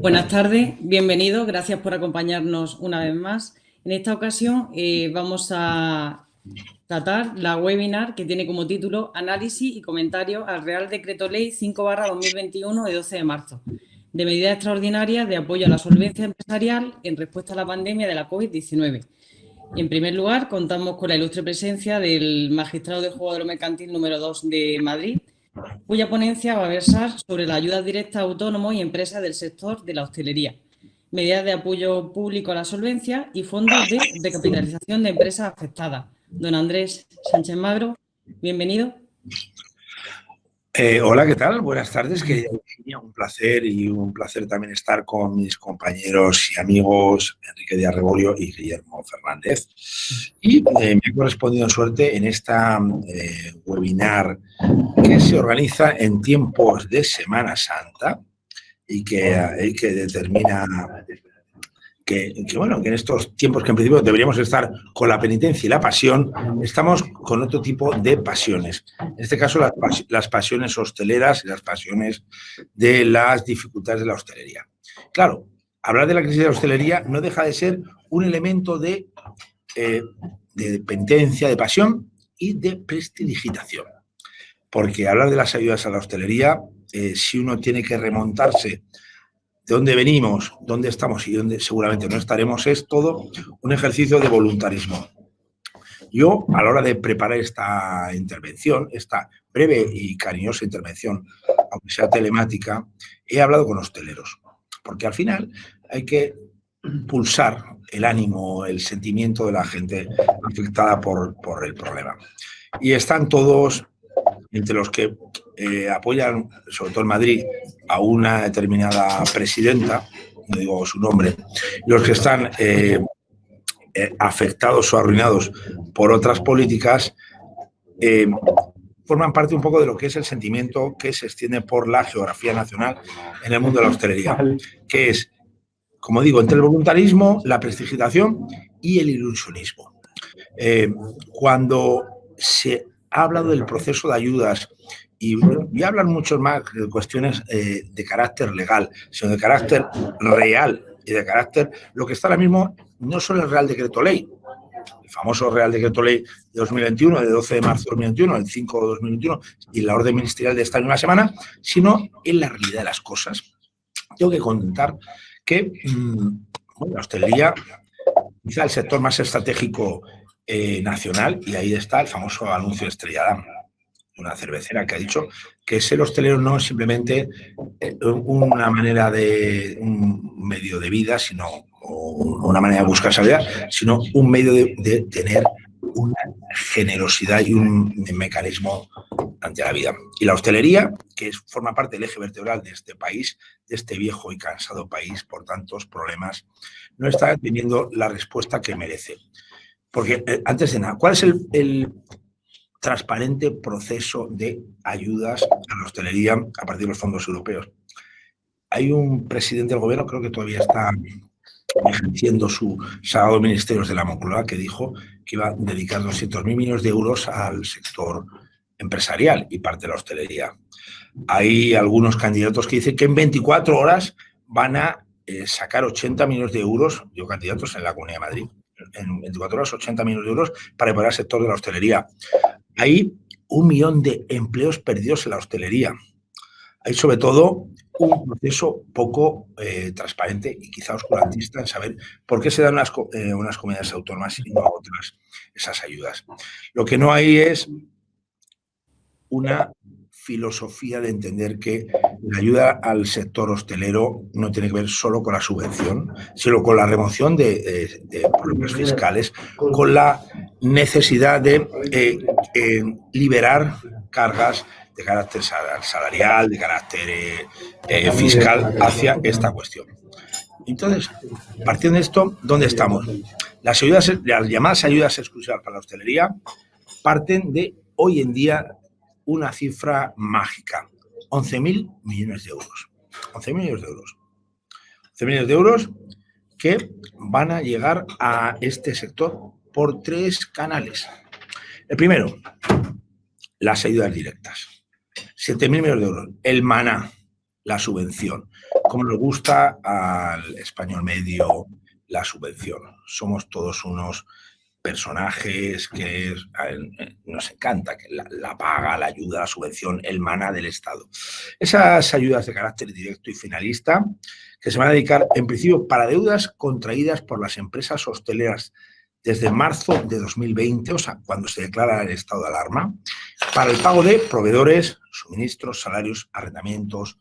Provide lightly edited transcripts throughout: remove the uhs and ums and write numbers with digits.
Buenas tardes, bienvenidos, gracias por acompañarnos una vez más. En esta ocasión vamos a tratar la webinar que tiene como título Análisis y comentarios al Real Decreto Ley 5/2021 de 12 de marzo, de medidas extraordinarias de apoyo a la solvencia empresarial en respuesta a la pandemia de la COVID-19. En primer lugar, contamos con la ilustre presencia del magistrado del Juzgado Mercantil número 2 de Madrid, cuya ponencia va a versar sobre la ayuda directa a autónomos y empresas del sector de la hostelería, medidas de apoyo público a la solvencia y fondos de recapitalización de empresas afectadas. Don Andrés Sánchez Magro, bienvenido. Hola, ¿qué tal? Buenas tardes, querida Virginia. Un placer también estar con mis compañeros y amigos Enrique Díaz Rebollo y Guillermo Fernández. Y me ha correspondido en suerte en esta webinar que se organiza en tiempos de Semana Santa y que determina que en estos tiempos que en principio deberíamos estar con la penitencia y la pasión, estamos con otro tipo de pasiones. En este caso, las pasiones hosteleras y las pasiones de las dificultades de la hostelería. Claro, hablar de la crisis de la hostelería no deja de ser un elemento de penitencia, de pasión y de prestidigitación. Porque hablar de las ayudas a la hostelería, si uno tiene que remontarse de dónde venimos, dónde estamos y dónde seguramente no estaremos, es todo un ejercicio de voluntarismo. Yo, a la hora de preparar esta intervención, esta breve y cariñosa intervención, aunque sea telemática, he hablado con hosteleros, porque al final hay que pulsar el ánimo, el sentimiento de la gente afectada por el problema. Y están todos entre los que apoyan, sobre todo en Madrid, a una determinada presidenta, no digo su nombre, y los que están afectados o arruinados por otras políticas, forman parte un poco de lo que es el sentimiento que se extiende por la geografía nacional en el mundo de la hostelería, que es, como digo, entre el voluntarismo, la prestigitación y el ilusionismo. Cuando se ha hablado del proceso de ayudas y hablan mucho más de cuestiones de carácter legal, sino de carácter real y de carácter, lo que está ahora mismo no solo el Real Decreto Ley, el famoso Real Decreto Ley de 2021, de 12 de marzo de 2021, el 5 de 2021, y la orden ministerial de esta misma semana, sino en la realidad de las cosas. Tengo que contar que la hostelería, quizá el sector más estratégico nacional, y ahí está el famoso anuncio de Estrella Damm, una cervecera que ha dicho que ser hostelero no es simplemente una manera de un medio de vida, sino una manera de buscar salida, sino un medio de tener una generosidad y un mecanismo ante la vida. Y la hostelería, que forma parte del eje vertebral de este país, de este viejo y cansado país por tantos problemas, no está teniendo la respuesta que merece. Porque, antes de nada, ¿cuál es el transparente proceso de ayudas a la hostelería a partir de los fondos europeos? Hay un presidente del gobierno, creo que todavía está ejerciendo su sagrado ministerios de la Moncloa, que dijo que iba a dedicar 200.000 millones de euros al sector empresarial y parte de la hostelería. Hay algunos candidatos que dicen que en 24 horas van a sacar 80 millones de euros, digo candidatos en la Comunidad de Madrid, en 24 horas 80 millones de euros para preparar el sector de la hostelería. Hay 1 millón de empleos perdidos en la hostelería. Hay, sobre todo, un proceso poco transparente y quizá oscurantista en saber por qué se dan unas comunidades autónomas y no a otras esas ayudas. Lo que no hay es una filosofía de entender que la ayuda al sector hostelero no tiene que ver solo con la subvención, sino con la remoción de problemas fiscales, con la necesidad de liberar cargas de carácter salarial, de carácter fiscal hacia esta cuestión. Entonces, partiendo de esto, ¿dónde estamos? Las llamadas ayudas exclusivas para la hostelería parten de, hoy en día, una cifra mágica: 11.000 millones de euros. 11.000 millones de euros. 11.000 millones de euros que van a llegar a este sector por 3 canales. El primero, las ayudas directas. 7.000 millones de euros. El maná. la subvención. Como nos gusta al español medio la subvención. Somos todos unos personajes que nos encanta, que la paga, la ayuda, la subvención, el maná del Estado. Esas ayudas de carácter directo y finalista que se van a dedicar en principio para deudas contraídas por las empresas hosteleras desde marzo de 2020, o sea, cuando se declara el estado de alarma, para el pago de proveedores, suministros, salarios, arrendamientos,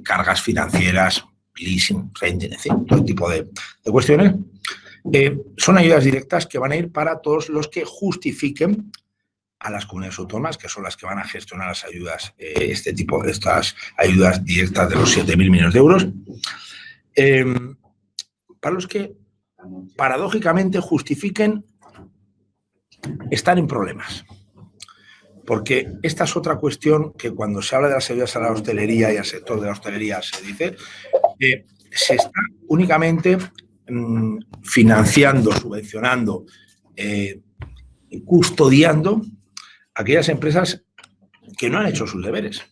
cargas financieras, leasing, renting, en fin, todo tipo de cuestiones. Son ayudas directas que van a ir para todos los que justifiquen a las comunidades autónomas, que son las que van a gestionar las ayudas, estas ayudas directas de los 7.000 millones de euros, para los que paradójicamente justifiquen estar en problemas. Porque esta es otra cuestión que cuando se habla de las ayudas a la hostelería y al sector de la hostelería se dice que se está únicamente financiando, subvencionando, custodiando aquellas empresas que no han hecho sus deberes.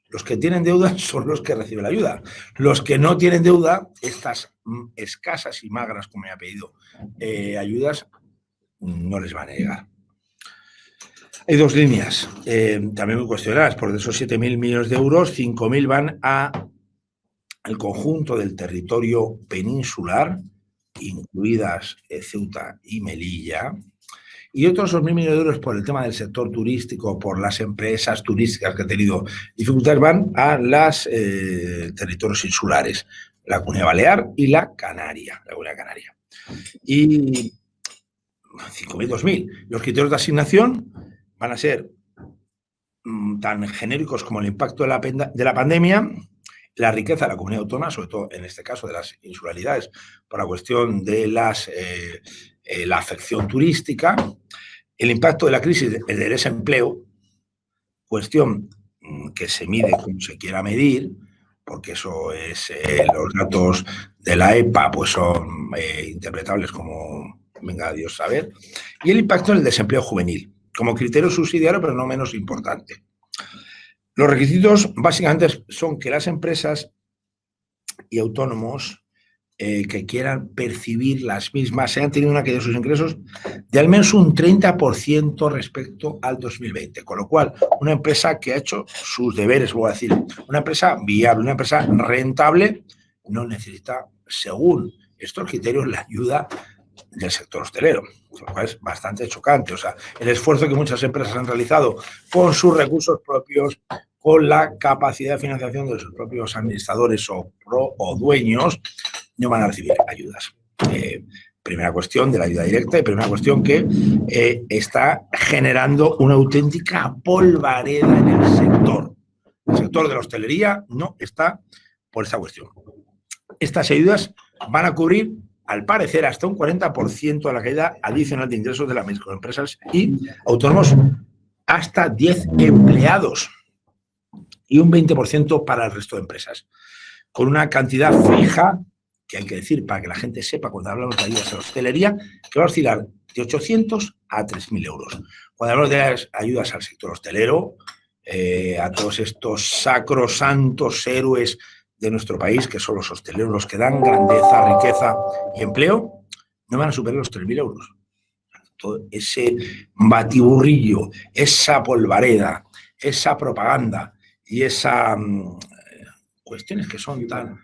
Los que tienen deuda son los que reciben la ayuda. Los que no tienen deuda, estas escasas y magras, como me ha pedido, ayudas, no les van a llegar. Hay dos líneas, también muy cuestionadas, porque de esos 7.000 millones de euros, 5.000 van al conjunto del territorio peninsular, incluidas Ceuta y Melilla, y otros 2.000 millones de euros por el tema del sector turístico, por las empresas turísticas que han tenido dificultades, van a los territorios insulares, la Comunidad Balear y la Comunidad Canaria. Y 5.000, 2.000. Los criterios de asignación van a ser tan genéricos como el impacto de la pandemia, la riqueza de la comunidad autónoma, sobre todo en este caso de las insularidades, por la cuestión de la afección turística, el impacto de la crisis del desempleo, cuestión que se mide como se quiera medir, porque eso es, los datos de la EPA pues son interpretables como venga Dios saber, y el impacto del desempleo juvenil, como criterio subsidiario, pero no menos importante. Los requisitos básicamente son que las empresas y autónomos que quieran percibir las mismas hayan tenido una caída de sus ingresos de al menos un 30% respecto al 2020. Con lo cual, una empresa que ha hecho sus deberes, voy a decir, una empresa viable, una empresa rentable, no necesita, según estos criterios, la ayuda del sector hostelero, lo cual es bastante chocante. O sea, el esfuerzo que muchas empresas han realizado con sus recursos propios, con la capacidad de financiación de sus propios administradores o dueños, no van a recibir ayudas. Primera cuestión de la ayuda directa y primera cuestión que está generando una auténtica polvareda en el sector. El sector de la hostelería no está por esta cuestión. Estas ayudas van a cubrir, al parecer, hasta un 40% de la caída adicional de ingresos de las microempresas y autónomos hasta 10 empleados y un 20% para el resto de empresas. Con una cantidad fija, que hay que decir para que la gente sepa cuando hablamos de ayudas a la hostelería, que va a oscilar de 800 a 3.000 euros. Cuando hablamos de las ayudas al sector hostelero, a todos estos sacrosantos héroes de nuestro país, que son los hosteleros, los que dan grandeza, riqueza y empleo, no van a superar los 3.000 euros. Todo ese batiburrillo, esa polvareda, esa propaganda y esas cuestiones que son tan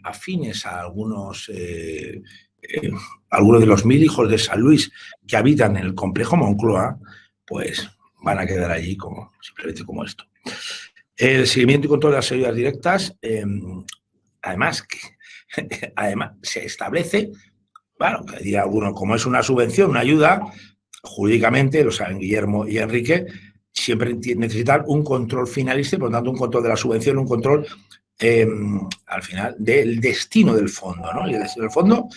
afines a algunos de los 1.000 hijos de San Luis que habitan en el complejo Moncloa, pues van a quedar allí simplemente como esto. El seguimiento y control de las ayudas directas, además se establece, bueno, que diría alguno, como es una subvención, una ayuda, jurídicamente, lo saben Guillermo y Enrique, siempre necesitan un control finalista y por lo tanto un control de la subvención, un control al final del destino del fondo, ¿no? Y el destino del fondo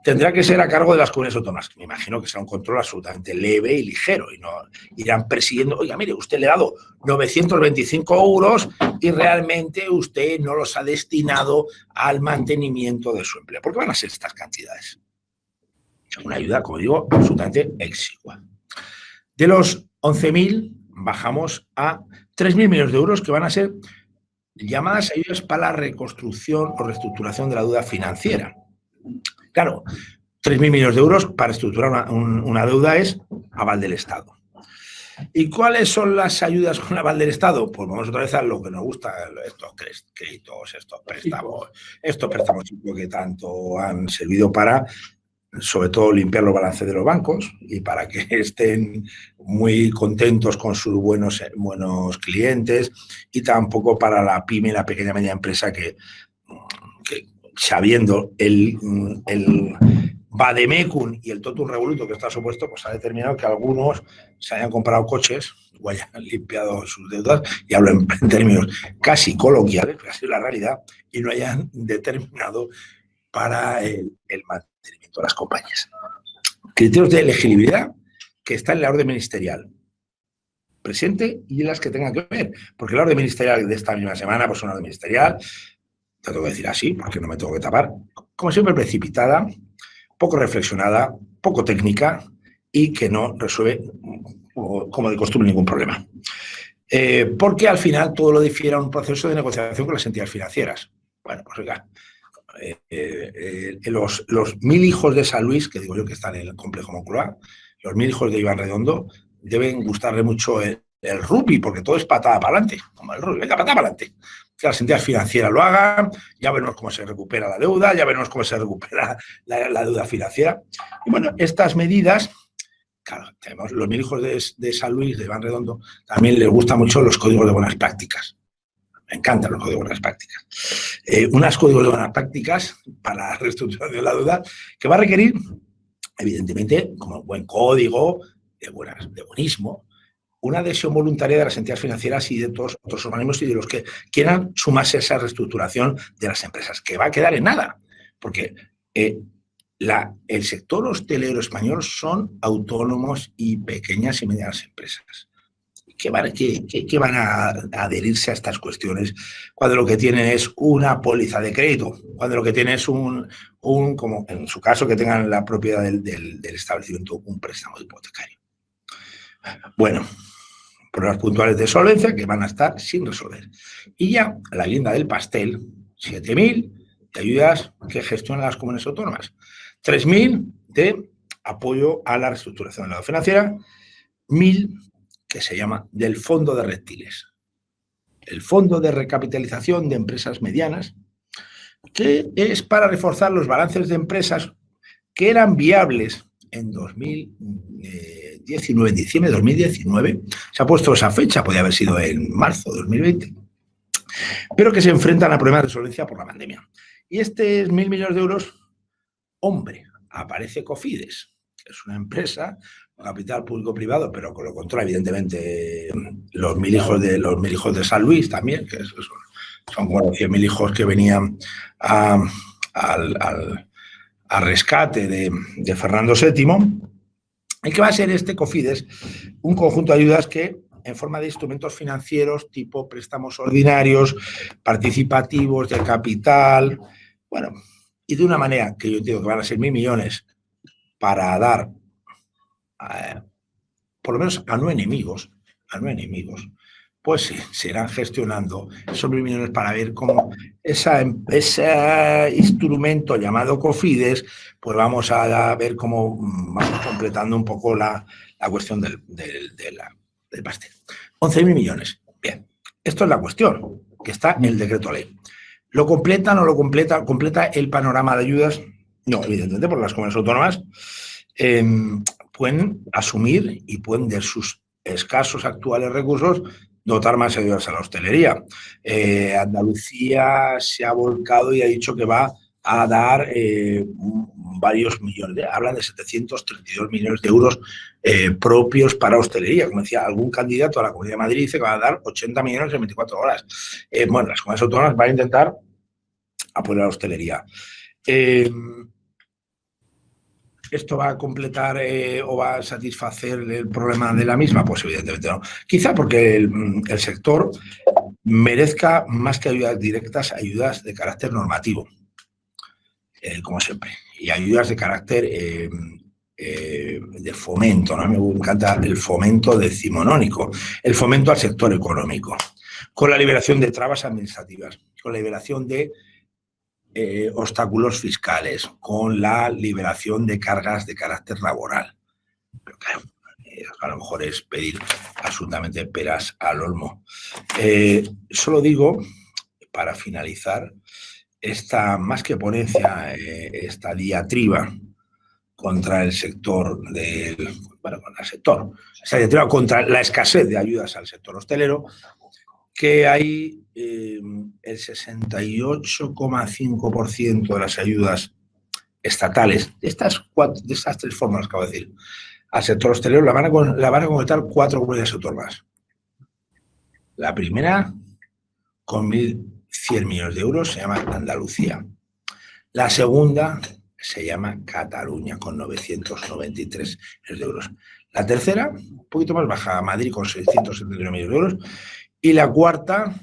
tendrá que ser a cargo de las comunidades autónomas. Me imagino que será un control absolutamente leve y ligero y no irán persiguiendo, oiga, mire, usted le ha dado 925 euros y realmente usted no los ha destinado al mantenimiento de su empleo. ¿Por qué van a ser estas cantidades? Una ayuda, como digo, absolutamente exigua. De los 11.000 bajamos a 3.000 millones de euros que van a ser llamadas ayudas para la reconstrucción o reestructuración de la deuda financiera. Claro, 3.000 millones de euros para estructurar una deuda es aval del Estado. ¿Y cuáles son las ayudas con aval del Estado? Pues vamos otra vez a lo que nos gusta, estos créditos, estos préstamos que tanto han servido para, sobre todo, limpiar los balances de los bancos y para que estén muy contentos con sus buenos clientes, y tampoco para la pyme y la pequeña y media empresa que sabiendo el vademecum y el totum revolutum que está supuesto, pues ha determinado que algunos se hayan comprado coches o hayan limpiado sus deudas, y hablo en términos casi coloquiales, que ha sido la realidad, y no hayan determinado para el mantenimiento de las compañías. Criterios de elegibilidad que están en la orden ministerial presente y en las que tengan que ver, porque la orden ministerial de esta misma semana, pues una orden ministerial, te tengo que decir así, porque no me tengo que tapar, como siempre precipitada, poco reflexionada, poco técnica y que no resuelve, como de costumbre, ningún problema. Porque al final todo lo difiere a un proceso de negociación con las entidades financieras. Bueno, pues oiga, los 1.000 hijos de San Luis, que digo yo que están en el complejo Moncloa, los 1.000 hijos de Iván Redondo, deben gustarle mucho el rugby, porque todo es patada para adelante, como el rugby, venga, patada para adelante. Que las entidades financieras lo hagan, ya veremos cómo se recupera la deuda, ya veremos cómo se recupera la deuda financiera. Y bueno, estas medidas, claro, tenemos los 1.000 hijos de San Luis, de Iván Redondo, también les gustan mucho los códigos de buenas prácticas. Me encantan los códigos de buenas prácticas. Unos códigos de buenas prácticas para la reestructuración de la deuda que va a requerir, evidentemente, como buen código de buenismo, una adhesión voluntaria de las entidades financieras y de todos otros organismos y de los que quieran sumarse a esa reestructuración de las empresas, que va a quedar en nada, porque el sector hostelero español son autónomos y pequeñas y medianas empresas. ¿Qué van a adherirse a estas cuestiones cuando lo que tienen es una póliza de crédito? Cuando lo que tienen es como en su caso, que tengan la propiedad del establecimiento, un préstamo hipotecario. Bueno, problemas puntuales de solvencia que van a estar sin resolver. Y ya la guinda del pastel, 7.000 de ayudas que gestionan las comunidades autónomas, 3.000 de apoyo a la reestructuración de la deuda financiera, 1.000 que se llama del Fondo de Reptiles, el Fondo de Recapitalización de Empresas Medianas, que es para reforzar los balances de empresas que eran viables en 2019, en diciembre de 2019, se ha puesto esa fecha, podía haber sido en marzo de 2020, pero que se enfrentan a problemas de solvencia por la pandemia. Y este 1.000 millones de euros, hombre, aparece Cofides, que es una empresa con capital público-privado, pero que lo controla evidentemente los 1.000 hijos de San Luis también, que son como los 100.000 hijos que venían al rescate de Fernando VII, y que va a ser este Cofides un conjunto de ayudas que, en forma de instrumentos financieros tipo préstamos ordinarios, participativos, de capital, bueno, y de una manera que yo entiendo que van a ser 1.000 millones para dar, por lo menos a no enemigos, pues sí, se irán gestionando esos 1.000 millones para ver cómo ese instrumento llamado Cofides, pues vamos a ver cómo vamos completando un poco la cuestión del pastel. 11.000 millones. Bien, esto es la cuestión, que está en el decreto ley. ¿Lo completa o no lo completa? ¿Completa el panorama de ayudas? No, evidentemente, porque las comunidades autónomas pueden asumir y pueden, de sus escasos actuales recursos, dotar más ayudas a la hostelería. Andalucía se ha volcado y ha dicho que va a dar varios millones, hablan de 732 millones de euros propios para hostelería. Como decía, algún candidato a la Comunidad de Madrid dice que va a dar 80 millones en 24 horas. Bueno, las comunidades autónomas van a intentar apoyar a la hostelería. ¿Esto va a completar o va a satisfacer el problema de la misma? Pues evidentemente no. Quizá porque el sector merezca, más que ayudas directas, ayudas de carácter normativo, como siempre, y ayudas de carácter de fomento, ¿no? Me encanta el fomento decimonónico, el fomento al sector económico. con la liberación de trabas administrativas, con la liberación de obstáculos fiscales, con la liberación de cargas de carácter laboral. Pero claro, a lo mejor es pedir absolutamente peras al olmo. Solo digo, para finalizar, esta, más que ponencia, esta diatriba contra el sector esta diatriba contra la escasez de ayudas al sector hostelero, que hay el 68,5% de las ayudas estatales, de estas tres fórmulas que acabo de decir, al sector hostelero la van a concretar 4 comunidades autónomas. La primera, con 1.100 millones de euros, se llama Andalucía. La segunda se llama Cataluña, con 993 millones de euros. La tercera, un poquito más baja, Madrid, con 679 millones de euros. Y la cuarta,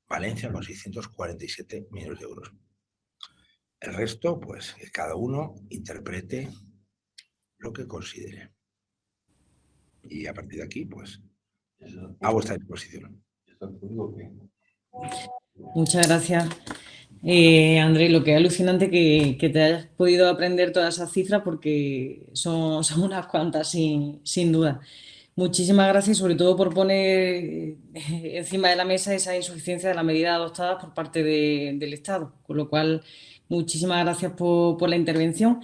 Valencia, con 647 millones de euros. El resto, pues, que cada uno interprete lo que considere. Y a partir de aquí, pues, a vuestra disposición. Muchas gracias, André. Lo que es alucinante que te hayas podido aprender todas esas cifras, porque son unas cuantas, sin duda. Muchísimas gracias, sobre todo por poner encima de la mesa esa insuficiencia de las medidas adoptadas por parte del Estado. Con lo cual, muchísimas gracias por la intervención.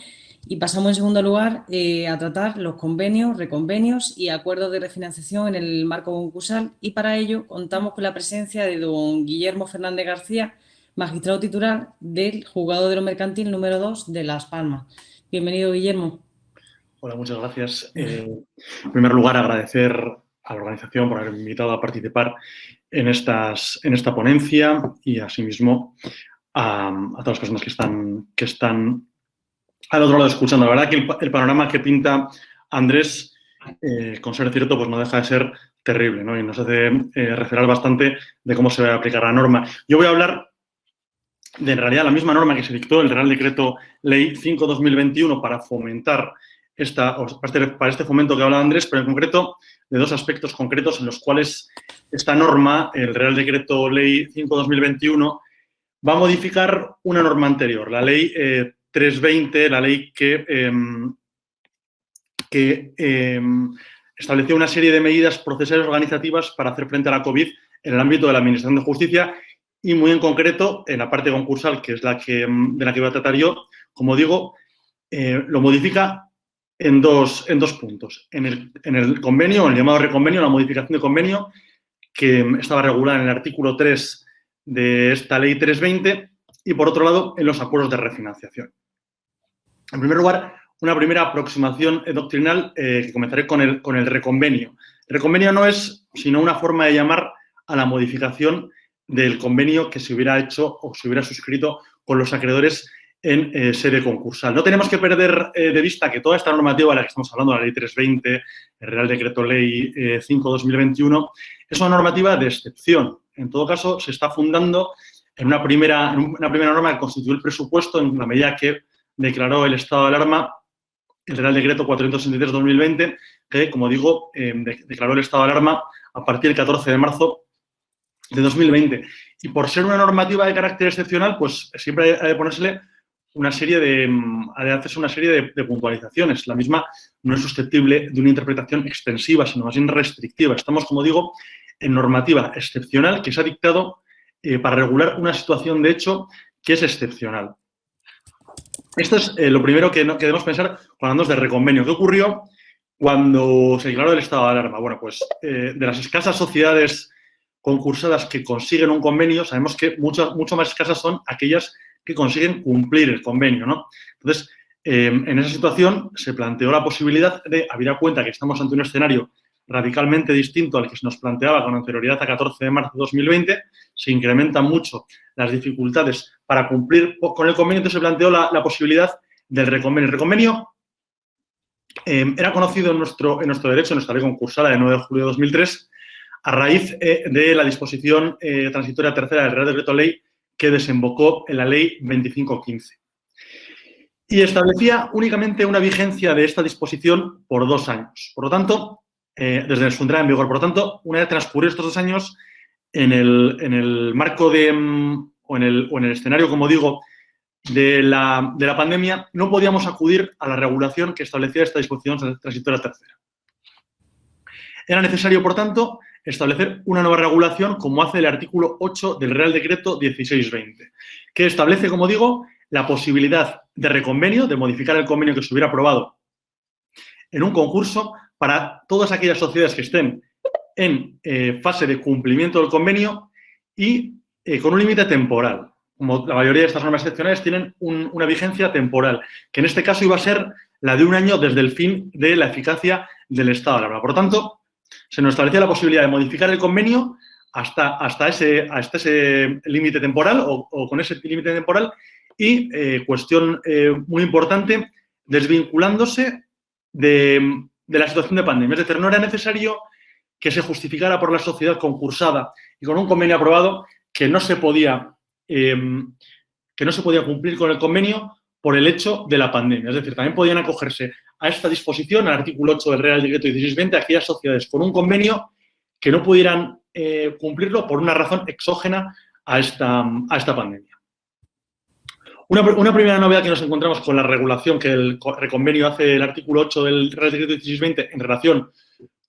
Y pasamos en segundo lugar a tratar los convenios, reconvenios y acuerdos de refinanciación en el marco concursal, y para ello contamos con la presencia de don Guillermo Fernández García, magistrado titular del Juzgado de lo Mercantil número 2 de Las Palmas. Bienvenido, Guillermo. Hola, muchas gracias. En primer lugar, agradecer a la organización por haberme invitado a participar en esta ponencia y, asimismo, a todas las personas que están al otro lado escuchando. La verdad que el panorama que pinta Andrés, con ser cierto, pues no deja de ser terrible, ¿no? Y nos hace referir bastante de cómo se va a aplicar la norma. Yo voy a hablar de, en realidad, la misma norma que se dictó el Real Decreto Ley 5/2021 para fomentar para este fomento que hablaba Andrés, pero en concreto de 2 aspectos concretos en los cuales esta norma, el Real Decreto Ley 5/2021, va a modificar una norma anterior, la Ley 320, la ley que estableció una serie de medidas procesales organizativas para hacer frente a la COVID en el ámbito de la Administración de Justicia y, muy en concreto, en la parte concursal, que es de la que voy a tratar yo. Como digo, lo modifica en dos puntos. En el convenio, en el llamado reconvenio, la modificación de convenio, que estaba regulada en el artículo 3 de esta ley 320, y, por otro lado, en los acuerdos de refinanciación. En primer lugar, una primera aproximación doctrinal que comenzaré con el reconvenio. El reconvenio no es sino una forma de llamar a la modificación del convenio que se hubiera hecho o se hubiera suscrito con los acreedores en sede concursal. No tenemos que perder de vista que toda esta normativa de la que estamos hablando, la Ley 320, el Real Decreto Ley 5/2021, es una normativa de excepción. En todo caso, se está fundando en una primera norma que constituyó el presupuesto en la medida que declaró el estado de alarma el Real Decreto 463/2020, que, como digo, declaró el estado de alarma a partir del 14 de marzo de 2020. Y por ser una normativa de carácter excepcional, pues siempre ha de ponérsele una serie de puntualizaciones. La misma no es susceptible de una interpretación extensiva, sino más bien restrictiva. Estamos, como digo, en normativa excepcional que se ha dictado para regular una situación de hecho que es excepcional. Esto es lo primero que debemos pensar cuando hablamos de reconvenio. ¿Qué ocurrió cuando se declaró el estado de alarma? Bueno, pues de las escasas sociedades concursadas que consiguen un convenio, sabemos que mucho más escasas son aquellas que consiguen cumplir el convenio, ¿no? Entonces, en esa situación se planteó la posibilidad de, habida cuenta que estamos ante un escenario radicalmente distinto al que se nos planteaba con anterioridad a 14 de marzo de 2020, se incrementan mucho las dificultades para cumplir con el convenio, entonces se planteó la posibilidad del reconvenio. El reconvenio era conocido en nuestro derecho, en nuestra ley concursal de 9 de julio de 2003, a raíz de la disposición transitoria tercera del Real Decreto Ley que desembocó en la Ley 2515. Y establecía únicamente una vigencia de esta disposición por 2 años. Por lo tanto, desde su entrada en vigor, por lo tanto, una vez transcurridos estos 2 años, en el marco o en el escenario, como digo, de la pandemia, no podíamos acudir a la regulación que establecía esta disposición transitoria tercera. Era necesario, por tanto, establecer una nueva regulación, como hace el artículo 8 del Real Decreto 1620, que establece, como digo, la posibilidad de reconvenio, de modificar el convenio que se hubiera aprobado en un concurso para todas aquellas sociedades que estén en fase de cumplimiento del convenio y con un límite temporal. Como la mayoría de estas normas excepcionales tienen una vigencia temporal, que en este caso iba a ser la de 1 año desde el fin de la eficacia del estado de alarma. Por tanto, se nos establecía la posibilidad de modificar el convenio hasta ese límite temporal o con ese límite temporal y, cuestión muy importante, desvinculándose de la situación de pandemia. Es decir, no era necesario que se justificara por la sociedad concursada y con un convenio aprobado que no se podía cumplir con el convenio por el hecho de la pandemia. Es decir, también podían acogerse a esta disposición, al artículo 8 del Real Decreto 1620, aquellas sociedades con un convenio que no pudieran cumplirlo por una razón exógena a esta pandemia. Una primera novedad que nos encontramos con la regulación que el reconvenio hace el artículo 8 del Real Decreto 1620 en relación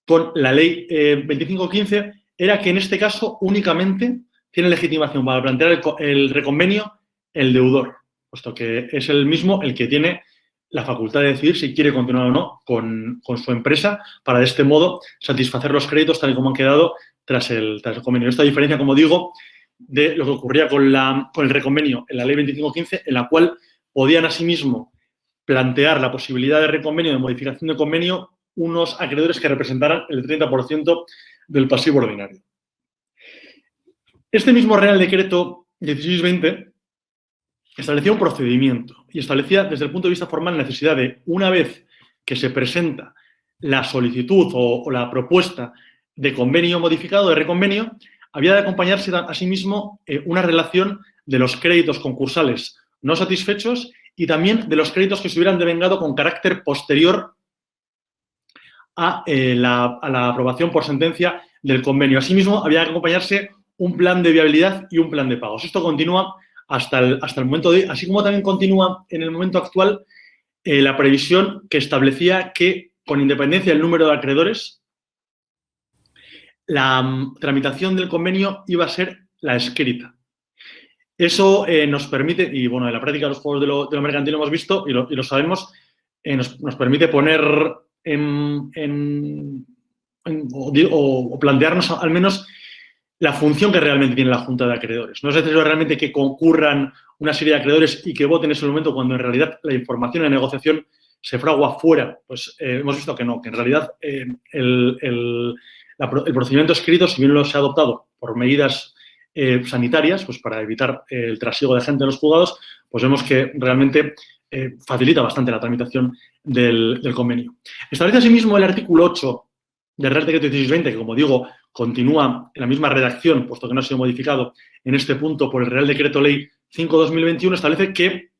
con la Ley 2515 era que en este caso únicamente tiene legitimación para plantear el reconvenio el deudor, puesto que es el mismo el que tiene la facultad de decidir si quiere continuar o no con su empresa para de este modo satisfacer los créditos tal y como han quedado tras el convenio. Esta diferencia, como digo, de lo que ocurría con el reconvenio en la Ley 2515, en la cual podían asimismo plantear la posibilidad de reconvenio, de modificación de convenio, unos acreedores que representaran el 30% del pasivo ordinario. Este mismo Real Decreto 1620 establecía un procedimiento y establecía desde el punto de vista formal la necesidad de, una vez que se presenta la solicitud o la propuesta de convenio modificado, de reconvenio, había de acompañarse asimismo una relación de los créditos concursales no satisfechos y también de los créditos que se hubieran devengado con carácter posterior a la aprobación por sentencia del convenio. Asimismo, había de acompañarse un plan de viabilidad y un plan de pagos. Esto continúa hasta el momento de hoy, así como también continúa en el momento actual la previsión que establecía que, con independencia del número de acreedores, la tramitación del convenio iba a ser la escrita. Eso nos permite, y bueno, en la práctica de los juegos de lo mercantil lo hemos visto y lo sabemos, nos permite poner o plantearnos al menos la función que realmente tiene la Junta de Acreedores. No es necesario realmente que concurran una serie de acreedores y que voten en ese momento cuando en realidad la información y la negociación se fragua fuera. Pues hemos visto que no, que en realidad el procedimiento escrito, si bien lo se ha adoptado por medidas sanitarias, pues para evitar el trasiego de gente en los juzgados, pues vemos que realmente facilita bastante la tramitación del convenio. Establece asimismo el artículo 8 del Real Decreto 1620, que como digo, continúa en la misma redacción, puesto que no ha sido modificado en este punto por el Real Decreto Ley 5/2021, establece que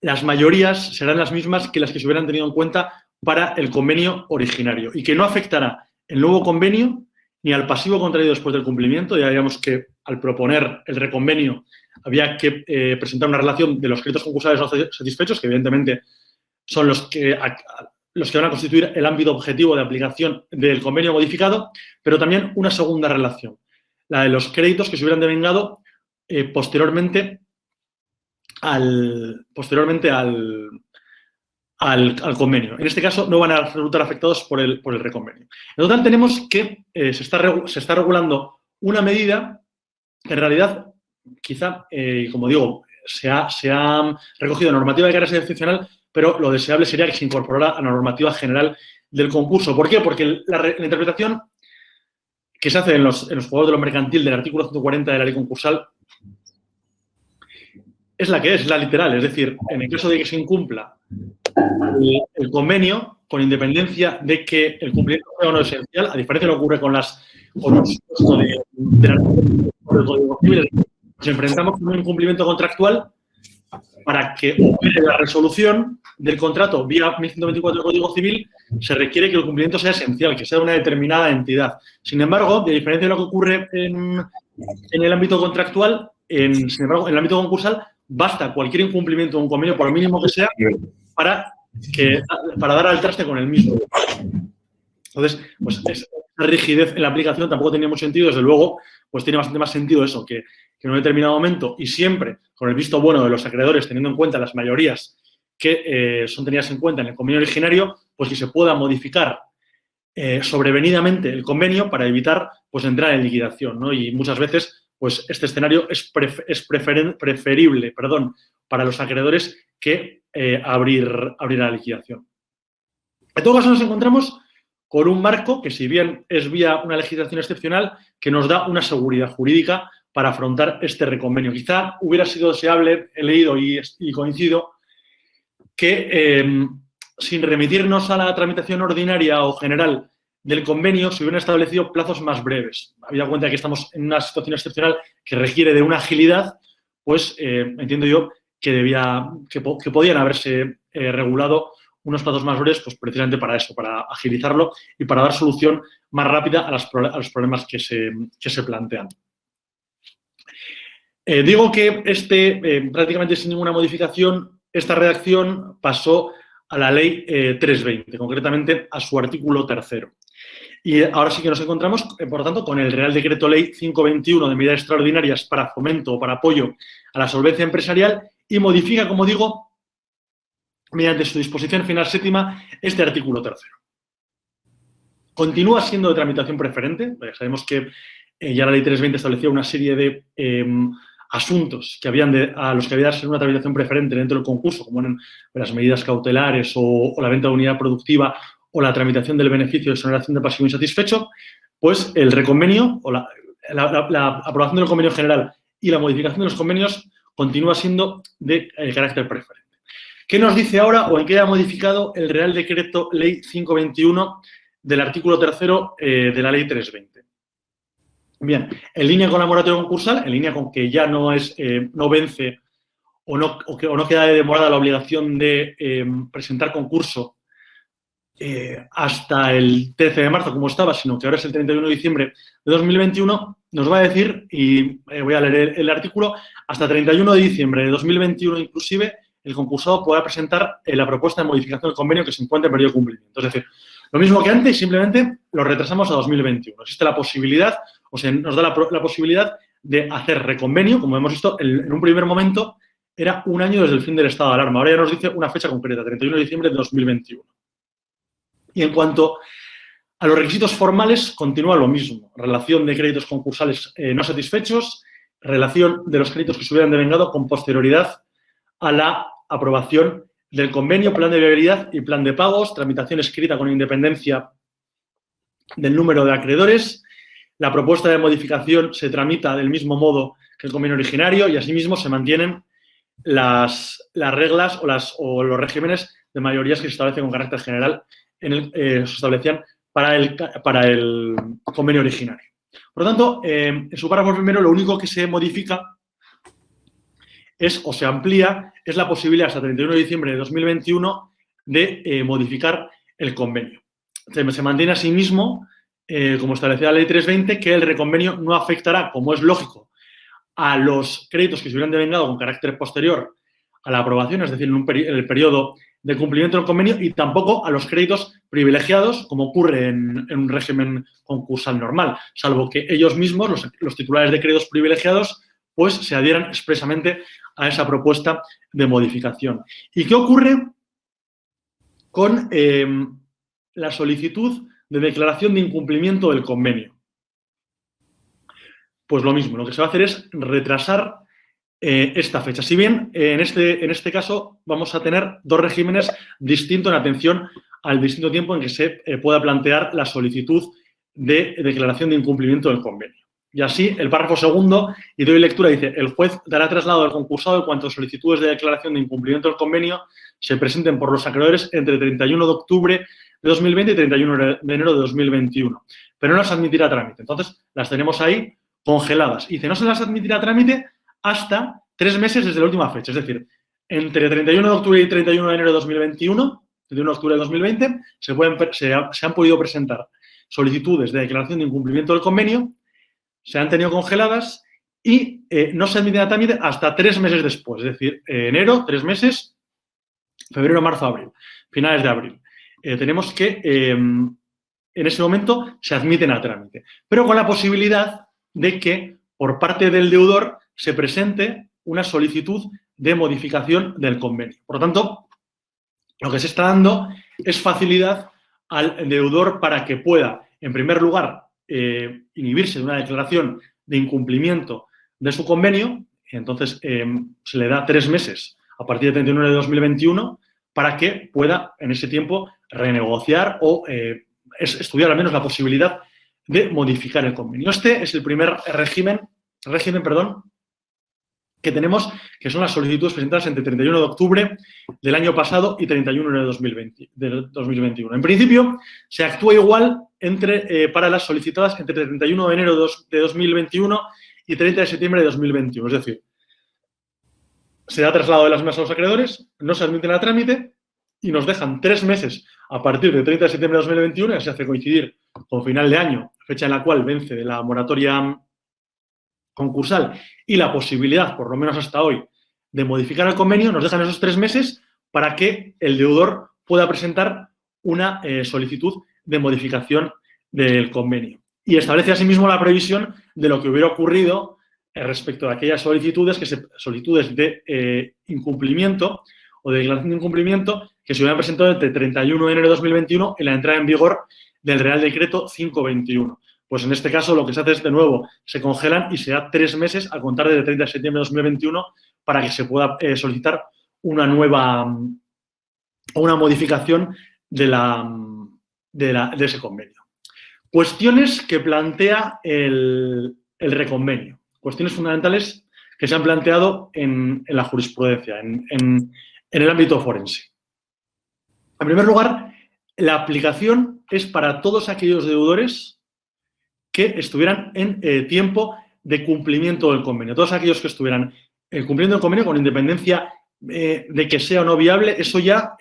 las mayorías serán las mismas que las que se hubieran tenido en cuenta para el convenio originario y que no afectará el nuevo convenio ni al pasivo contraído después del cumplimiento. Ya veíamos que al proponer el reconvenio había que presentar una relación de los créditos concursales no satisfechos, que evidentemente son los que van a constituir el ámbito objetivo de aplicación del convenio modificado, pero también una segunda relación, la de los créditos que se hubieran devengado posteriormente al convenio. En este caso, no van a resultar afectados por el reconvenio. En total, tenemos que se está regulando una medida que en realidad, quizá, como digo, se ha recogido normativa de carácter excepcional, pero lo deseable sería que se incorporara a la normativa general del concurso. ¿Por qué? Porque la interpretación que se hace en los juzgados de lo mercantil del artículo 140 de la ley concursal es la que es la literal. Es decir, en el caso de que se incumpla el convenio, con independencia de que el cumplimiento sea o no esencial, a diferencia de lo que ocurre con un supuesto del Código Civil, nos enfrentamos con un incumplimiento contractual. Para que opere la resolución, del contrato vía 1124 del Código Civil, se requiere que el cumplimiento sea esencial, que sea de una determinada entidad. Sin embargo, a diferencia de lo que ocurre en el ámbito contractual, sin embargo, en el ámbito concursal, basta cualquier incumplimiento de un convenio, por lo mínimo que sea, para dar al traste con el mismo. Entonces, pues esa rigidez en la aplicación tampoco tenía mucho sentido. Desde luego, pues tiene bastante más sentido eso, que en un determinado momento y siempre con el visto bueno de los acreedores, teniendo en cuenta las mayorías que son tenidas en cuenta en el convenio originario, pues que se pueda modificar sobrevenidamente el convenio para evitar pues entrar en liquidación, ¿no? Y muchas veces pues este escenario es preferible para los acreedores que abrir la liquidación. En todo caso, nos encontramos con un marco que, si bien es vía una legislación excepcional, que nos da una seguridad jurídica para afrontar este reconvenio. Quizá hubiera sido deseable, he leído y coincido, que sin remitirnos a la tramitación ordinaria o general del convenio, se hubieran establecido plazos más breves. Habida cuenta que estamos en una situación excepcional que requiere de una agilidad, pues entiendo yo que podían haberse regulado unos plazos más breves, pues precisamente para eso, para agilizarlo y para dar solución más rápida a los problemas que se plantean. Digo que prácticamente sin ninguna modificación, esta redacción pasó a la Ley 320, concretamente a su artículo 3º. Y ahora sí que nos encontramos, por lo tanto, con el Real Decreto Ley 521 de medidas extraordinarias para fomento o para apoyo a la solvencia empresarial y modifica, como digo, mediante su disposición final séptima, este artículo 3º. Continúa siendo de tramitación preferente. Sabemos que ya la Ley 320 establecía una serie de asuntos a los que había de ser una tramitación preferente dentro del concurso, como eran las medidas cautelares o la venta de unidad productiva o la tramitación del beneficio de exoneración de pasivo insatisfecho, pues el reconvenio o la aprobación del convenio general y la modificación de los convenios continúa siendo de carácter preferente. ¿Qué nos dice ahora o en qué ha modificado el Real Decreto Ley 521 del artículo 3º de la Ley 320? Bien, en línea con la moratoria concursal, en línea con que ya no vence o no queda demorada la obligación de presentar concurso hasta el 13 de marzo, como estaba, sino que ahora es el 31 de diciembre de 2021, nos va a decir, y voy a leer el artículo, hasta 31 de diciembre de 2021 inclusive, el concursado podrá presentar la propuesta de modificación del convenio que se encuentra en periodo de cumplimiento. Es decir, lo mismo que antes, simplemente lo retrasamos a 2021. Existe la posibilidad, o sea, nos da la posibilidad de hacer reconvenio, como hemos visto, en un primer momento era un año desde el fin del estado de alarma. Ahora ya nos dice una fecha concreta, 31 de diciembre de 2021. Y en cuanto a los requisitos formales, continúa lo mismo. Relación de créditos concursales no satisfechos, relación de los créditos que se hubieran devengado con posterioridad a la aprobación del convenio, plan de viabilidad y plan de pagos, tramitación escrita con independencia del número de acreedores. La propuesta de modificación se tramita del mismo modo que el convenio originario y asimismo se mantienen las reglas o los regímenes de mayorías que se establecen con carácter general se establecían para el convenio originario. Por lo tanto, en su párrafo primero, lo único que se modifica o se amplía es la posibilidad hasta 31 de diciembre de 2021 de modificar el convenio. Se mantiene asimismo, como establecía la Ley 320, que el reconvenio no afectará, como es lógico, a los créditos que se hubieran devengado con carácter posterior a la aprobación, es decir, en el periodo de cumplimiento del convenio, y tampoco a los créditos privilegiados, como ocurre en un régimen concursal normal, salvo que ellos mismos, los titulares de créditos privilegiados, pues se adhieran expresamente a esa propuesta de modificación. ¿Y qué ocurre con la solicitud de declaración de incumplimiento del convenio? Pues lo mismo, lo que se va a hacer es retrasar esta fecha. Si bien en este caso vamos a tener dos regímenes distintos en atención al distinto tiempo en que se pueda plantear la solicitud de declaración de incumplimiento del convenio. Y así, el párrafo segundo, y doy lectura, dice: el juez dará traslado al concursado en cuanto a solicitudes de declaración de incumplimiento del convenio se presenten por los acreedores entre 31 de octubre de 2020 y 31 de enero de 2021. Pero no las admitirá a trámite. Entonces, las tenemos ahí congeladas. Y dice, no se las admitirá a trámite hasta 3 meses desde la última fecha. Es decir, entre 31 de octubre y 31 de enero de 2021, 31 de octubre de 2020, se han podido presentar solicitudes de declaración de incumplimiento del convenio, se han tenido congeladas y no se admiten a trámite hasta 3 meses después, es decir, enero, 3 meses, febrero, marzo, abril, finales de abril. Tenemos que, en ese momento, se admiten a trámite, pero con la posibilidad de que por parte del deudor se presente una solicitud de modificación del convenio. Por lo tanto, lo que se está dando es facilidad al deudor para que pueda, en primer lugar, inhibirse de una declaración de incumplimiento de su convenio. Entonces, se le da 3 meses a partir del 31 de 2021 para que pueda, en ese tiempo, renegociar o estudiar al menos la posibilidad de modificar el convenio. Este es el primer régimen, que tenemos, que son las solicitudes presentadas entre 31 de octubre del año pasado y 31 de 2021. En principio, se actúa igual para las solicitadas entre 31 de enero de 2021 y 30 de septiembre de 2021. Es decir, se da traslado de las mismas a los acreedores, no se admiten a trámite y nos dejan 3 meses a partir del 30 de septiembre de 2021, ya se hace coincidir con final de año, fecha en la cual vence de la moratoria concursal y la posibilidad, por lo menos hasta hoy, de modificar el convenio, nos dejan esos 3 meses para que el deudor pueda presentar una solicitud de modificación del convenio. Y establece asimismo la previsión de lo que hubiera ocurrido respecto a aquellas solicitudes de incumplimiento o de declaración de incumplimiento que se hubieran presentado entre 31 de enero de 2021 y la entrada en vigor del Real Decreto 521. Pues en este caso lo que se hace es, de nuevo, se congelan y se da 3 meses a contar desde el 30 de septiembre de 2021 para que se pueda solicitar una modificación de ese convenio. Cuestiones que plantea el reconvenio. Cuestiones fundamentales que se han planteado en la jurisprudencia, en el ámbito forense. En primer lugar, la aplicación es para todos aquellos deudores que estuvieran en tiempo de cumplimiento del convenio. Todos aquellos que estuvieran cumpliendo el convenio con independencia de que sea o no viable, eso ya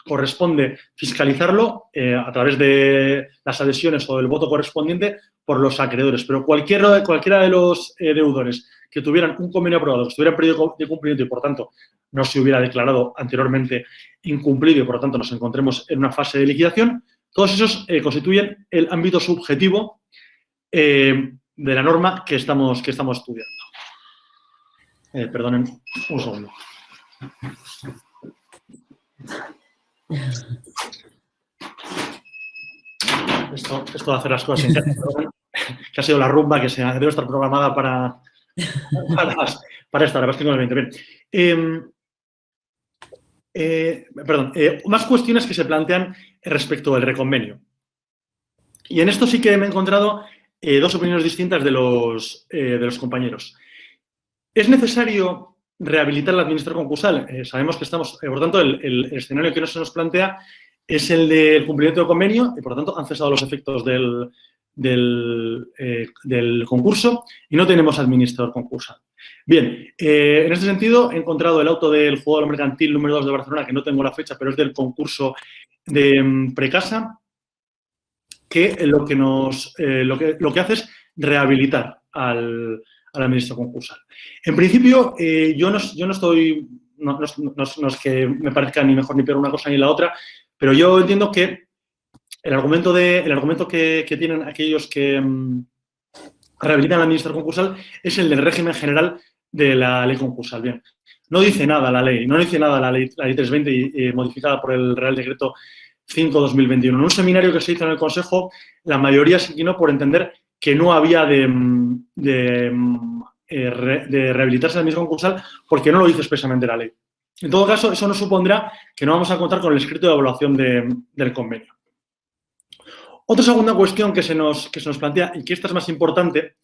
corresponde fiscalizarlo a través de las adhesiones o del voto correspondiente por los acreedores. Pero cualquiera de los deudores que tuvieran un convenio aprobado, que estuviera en periodo de cumplimiento y, por tanto, no se hubiera declarado anteriormente incumplido y, por lo tanto, nos encontremos en una fase de liquidación, todos esos constituyen el ámbito subjetivo de la norma que estamos estudiando. Perdonen un segundo. Esto de hacer las cosas en casa, que ha sido la rumba que debe estar programada para esta hora, tengo el 20. Bien. Más cuestiones que se plantean respecto del reconvenio. Y en esto sí que me he encontrado 2 opiniones distintas de los compañeros. ¿Es necesario rehabilitar al administrador concursal? Sabemos que estamos, por tanto, el escenario que no se nos plantea es el del cumplimiento del convenio y, por lo tanto, han cesado los efectos del concurso y no tenemos administrador concursal. Bien, en este sentido, he encontrado el auto del juzgado mercantil número 2 de Barcelona, que no tengo la fecha, pero es del concurso de Precasa, que lo que hace es rehabilitar al administrador concursal. En principio, yo no estoy, no es que me parezca ni mejor ni peor una cosa ni la otra, pero yo entiendo que el argumento que tienen aquellos que rehabilitan al administrador concursal es el del régimen general de la ley concursal. Bien, no dice nada la ley, la ley 320 modificada por el Real Decreto 5/2021. En un seminario que se hizo en el Consejo, la mayoría se inclinó por entender que no había de rehabilitarse al administrador concursal porque no lo dice expresamente la ley. En todo caso, eso no supondrá que no vamos a contar con el escrito de evaluación del convenio. Otra segunda cuestión que se nos plantea, y que esta es más importante,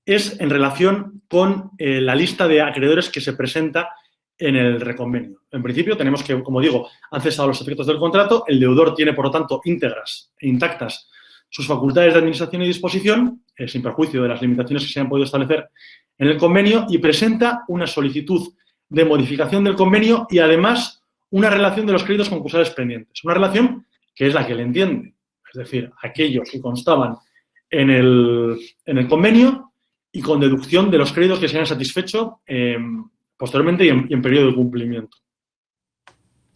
es en relación con la lista de acreedores que se presenta en el reconvenio. En principio, tenemos que, como digo, han cesado los efectos del contrato, el deudor tiene, por lo tanto, íntegras e intactas sus facultades de administración y disposición, sin perjuicio de las limitaciones que se han podido establecer en el convenio, y presenta una solicitud de modificación del convenio y, además, una relación de los créditos concursales pendientes. Una relación que es la que le entiende, es decir, aquellos que constaban en el convenio y con deducción de los créditos que se hayan satisfecho posteriormente y en periodo de cumplimiento.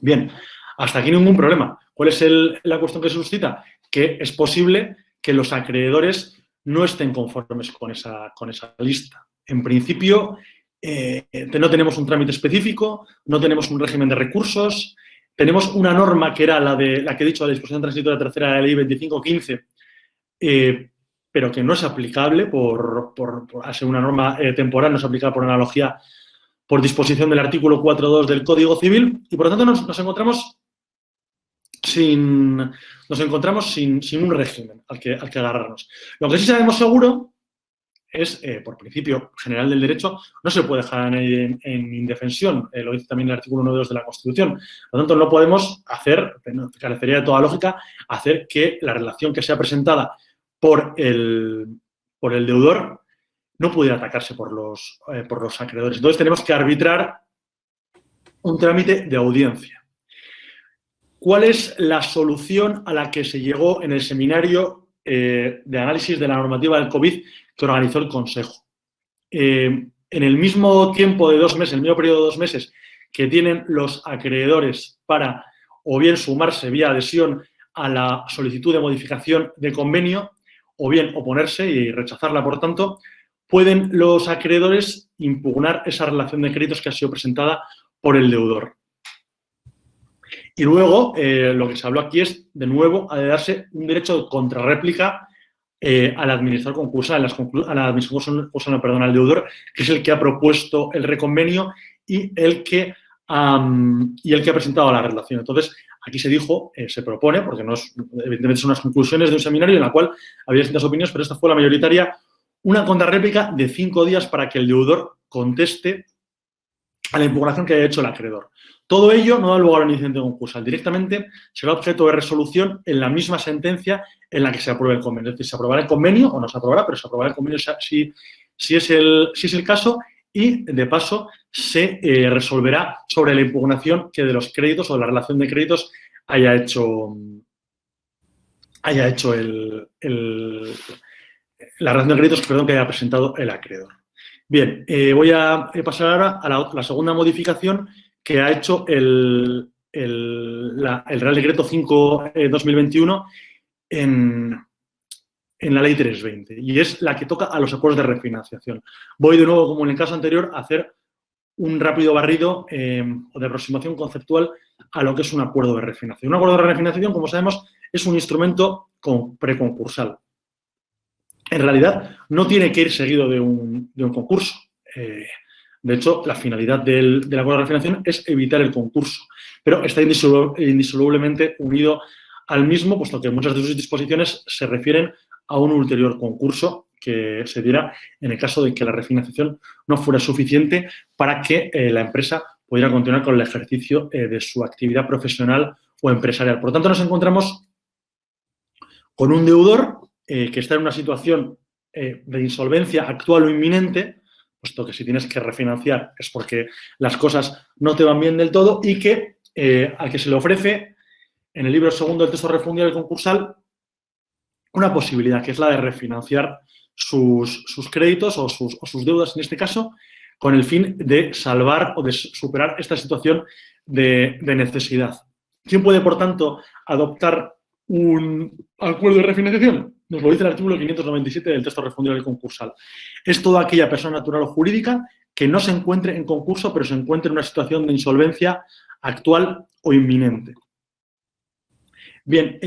Bien, hasta aquí ningún problema. ¿Cuál es la cuestión que se suscita? Que es posible que los acreedores no estén conformes con esa lista. En principio, no tenemos un trámite específico, no tenemos un régimen de recursos, tenemos una norma que era la que he dicho, la disposición transitoria tercera de la ley 2515, pero que no es aplicable por ser una norma temporal, no es aplicable por analogía por disposición del artículo 4.2 del Código Civil, y por lo tanto nos encontramos sin un régimen al que agarrarnos. Lo que sí sabemos seguro es, por principio general del derecho, no se puede dejar a nadie en indefensión, lo dice también el artículo 1.2 de la Constitución. Por lo tanto, no podemos carecería de toda lógica, hacer que la relación que sea presentada por el deudor no pudiera atacarse por los acreedores. Entonces, tenemos que arbitrar un trámite de audiencia. ¿Cuál es la solución a la que se llegó en el seminario de análisis de la normativa del COVID que organizó el Consejo? En el mismo tiempo de 2 meses, el mismo periodo de 2 meses que tienen los acreedores para o bien sumarse vía adhesión a la solicitud de modificación de convenio o bien oponerse y rechazarla, por tanto, pueden los acreedores impugnar esa relación de créditos que ha sido presentada por el deudor. Y luego, lo que se habló aquí es, de nuevo, de darse un derecho de contrarréplica al administrador concursal, al deudor, que es el que ha propuesto el reconvenio y el que ha presentado la relación. Entonces, aquí se dijo, se propone, porque evidentemente son unas conclusiones de un seminario en la cual había distintas opiniones, pero esta fue la mayoritaria, una contrarréplica de 5 días para que el deudor conteste a la impugnación que haya hecho el acreedor. Todo ello no da lugar a un incidente concursal. Directamente será objeto de resolución en la misma sentencia en la que se apruebe el convenio. Es decir, se aprobará el convenio o no se aprobará, pero se aprobará el convenio si es el caso, y, de paso, se resolverá sobre la impugnación que de los créditos o de la relación de créditos haya hecho la relación de créditos que haya presentado el acreedor. Bien, voy a pasar ahora a la segunda modificación que ha hecho el Real Decreto 5/2021 en la Ley 320, y es la que toca a los acuerdos de refinanciación. Voy de nuevo, como en el caso anterior, a hacer un rápido barrido o de aproximación conceptual a lo que es un acuerdo de refinanciación. Un acuerdo de refinanciación, como sabemos, es un instrumento preconcursal. En realidad, no tiene que ir seguido de un concurso. De hecho, la finalidad del acuerdo de refinanciación es evitar el concurso, pero está indisolublemente unido al mismo, puesto que muchas de sus disposiciones se refieren a un ulterior concurso que se diera en el caso de que la refinanciación no fuera suficiente para que la empresa pudiera continuar con el ejercicio de su actividad profesional o empresarial. Por lo tanto, nos encontramos con un deudor que está en una situación de insolvencia actual o inminente, puesto que si tienes que refinanciar es porque las cosas no te van bien del todo, y que al que se le ofrece en el libro segundo del texto refundido del concursal una posibilidad, que es la de refinanciar sus créditos o sus deudas, en este caso, con el fin de salvar o de superar esta situación de necesidad. ¿Quién puede, por tanto, adoptar un acuerdo de refinanciación? Nos lo dice el artículo 597 del texto refundido del concursal. Es toda aquella persona natural o jurídica que no se encuentre en concurso, pero se encuentre en una situación de insolvencia actual o inminente. Bien,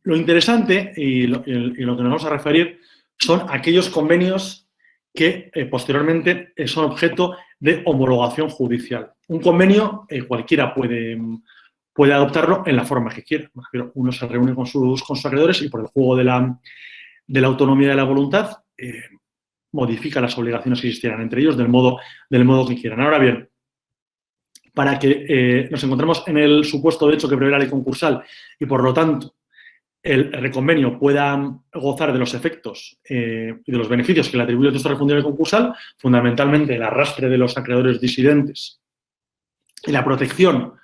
lo interesante y lo que nos vamos a referir son aquellos convenios que posteriormente son objeto de homologación judicial. Un convenio cualquiera puede adoptarlo en la forma que quiera. Uno se reúne con sus acreedores y, por el juego de la autonomía de la voluntad, modifica las obligaciones que existieran entre ellos del modo que quieran. Ahora bien, para que nos encontremos en el supuesto de hecho que prevé la ley concursal y, por lo tanto, el reconvenio pueda gozar de los efectos y de los beneficios que le atribuye el texto refundido del concursal, fundamentalmente el arrastre de los acreedores disidentes y la protección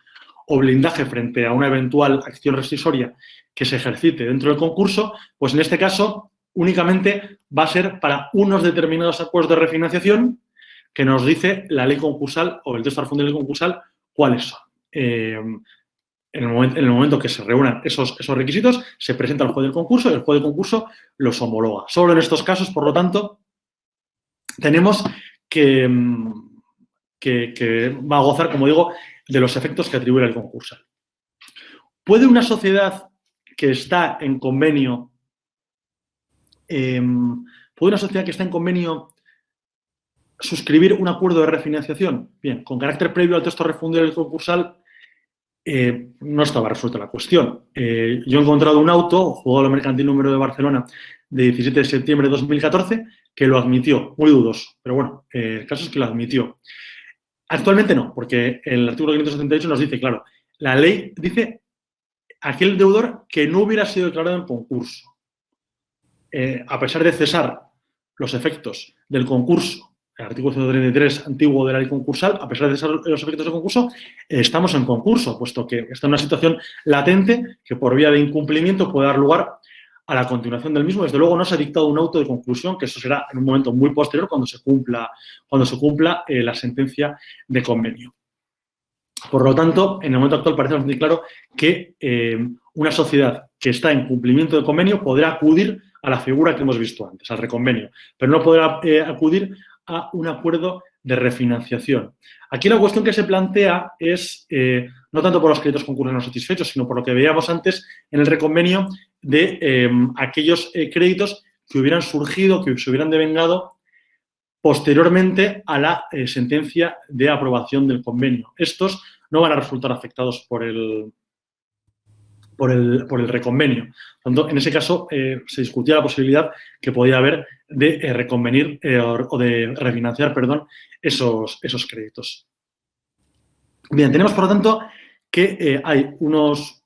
o blindaje frente a una eventual acción rescisoria que se ejercite dentro del concurso, pues en este caso únicamente va a ser para unos determinados acuerdos de refinanciación que nos dice la ley concursal o el texto refundido de ley concursal cuáles son. En el momento que se reúnan esos requisitos, se presenta al juez del concurso y el juez del concurso los homologa. Solo en estos casos, por lo tanto, tenemos que va a gozar, como digo, de los efectos que atribuye el concursal. ¿Puede una sociedad que está en convenio, suscribir un acuerdo de refinanciación? Bien, con carácter previo al texto refundido del concursal, no estaba resuelta la cuestión. Yo he encontrado un auto, Juzgado Mercantil número de Barcelona, de 17 de septiembre de 2014, que lo admitió, muy dudoso, pero bueno, el caso es que lo admitió. Actualmente no, porque el artículo 578 nos dice, claro, la ley dice aquel deudor que no hubiera sido declarado en concurso. A pesar de cesar los efectos del concurso, el artículo 133 antiguo de la ley concursal, a pesar de cesar los efectos del concurso, estamos en concurso, puesto que está en una situación latente que por vía de incumplimiento puede dar lugar a la continuación del mismo. Desde luego no se ha dictado un auto de conclusión, que eso será en un momento muy posterior cuando se cumpla la sentencia de convenio. Por lo tanto, en el momento actual parece bastante claro que una sociedad que está en cumplimiento de convenio podrá acudir a la figura que hemos visto antes, al reconvenio, pero no podrá acudir a un acuerdo de refinanciación. Aquí la cuestión que se plantea es, no tanto por los créditos concursos no satisfechos, sino por lo que veíamos antes en el reconvenio de aquellos créditos que hubieran surgido, que se hubieran devengado posteriormente a la sentencia de aprobación del convenio. Estos no van a resultar afectados por el reconvenio. Por tanto, en ese caso se discutía la posibilidad que podía haber de reconvenir o de refinanciar, esos créditos. Bien, tenemos por lo tanto que hay unos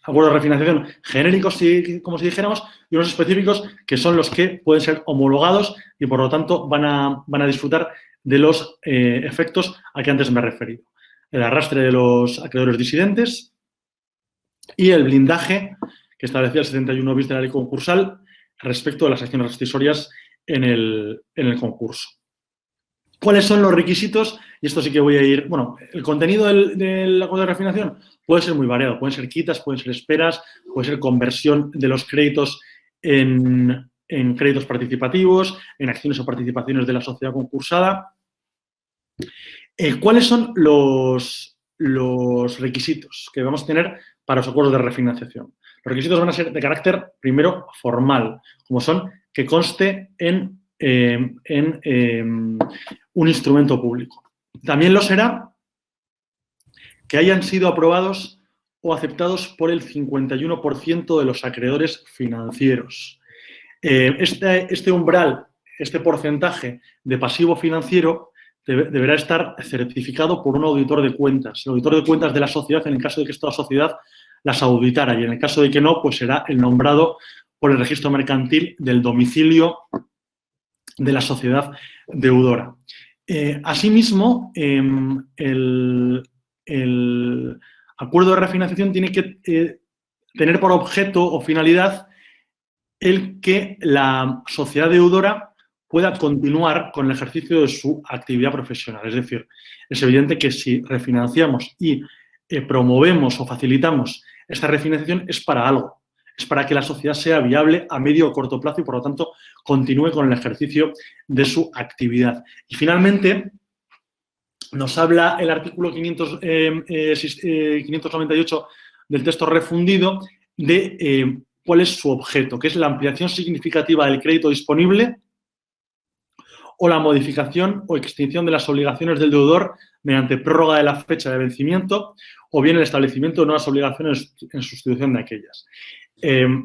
acuerdos de refinanciación genéricos, como si dijéramos, y unos específicos que son los que pueden ser homologados y, por lo tanto, van a disfrutar de los efectos a que antes me he referido. El arrastre de los acreedores disidentes y el blindaje que establecía el 71 bis de la ley concursal respecto de las acciones rescisorias en el concurso. ¿Cuáles son los requisitos? Y esto sí que voy a ir... Bueno, el contenido del acuerdo de refinanciación puede ser muy variado. Pueden ser quitas, pueden ser esperas, puede ser conversión de los créditos en créditos participativos, en acciones o participaciones de la sociedad concursada. ¿Cuáles son los requisitos que vamos a tener para los acuerdos de refinanciación? Los requisitos van a ser de carácter, primero, formal, como son que conste en un instrumento público. También lo será que hayan sido aprobados o aceptados por el 51% de los acreedores financieros. Este umbral, este porcentaje de pasivo financiero deberá estar certificado por un auditor de cuentas. El auditor de cuentas de la sociedad, en el caso de que esta sociedad las auditara, y en el caso de que no, pues será el nombrado por el registro mercantil del domicilio de la sociedad deudora. Asimismo, el acuerdo de refinanciación tiene que tener por objeto o finalidad el que la sociedad deudora pueda continuar con el ejercicio de su actividad profesional. Es decir, es evidente que si refinanciamos y promovemos o facilitamos esta refinanciación es para algo. Es para que la sociedad sea viable a medio o corto plazo y, por lo tanto, continúe con el ejercicio de su actividad. Y, finalmente, nos habla el artículo 598 del texto refundido de cuál es su objeto, que es la ampliación significativa del crédito disponible o la modificación o extinción de las obligaciones del deudor mediante prórroga de la fecha de vencimiento o bien el establecimiento de nuevas obligaciones en sustitución de aquellas.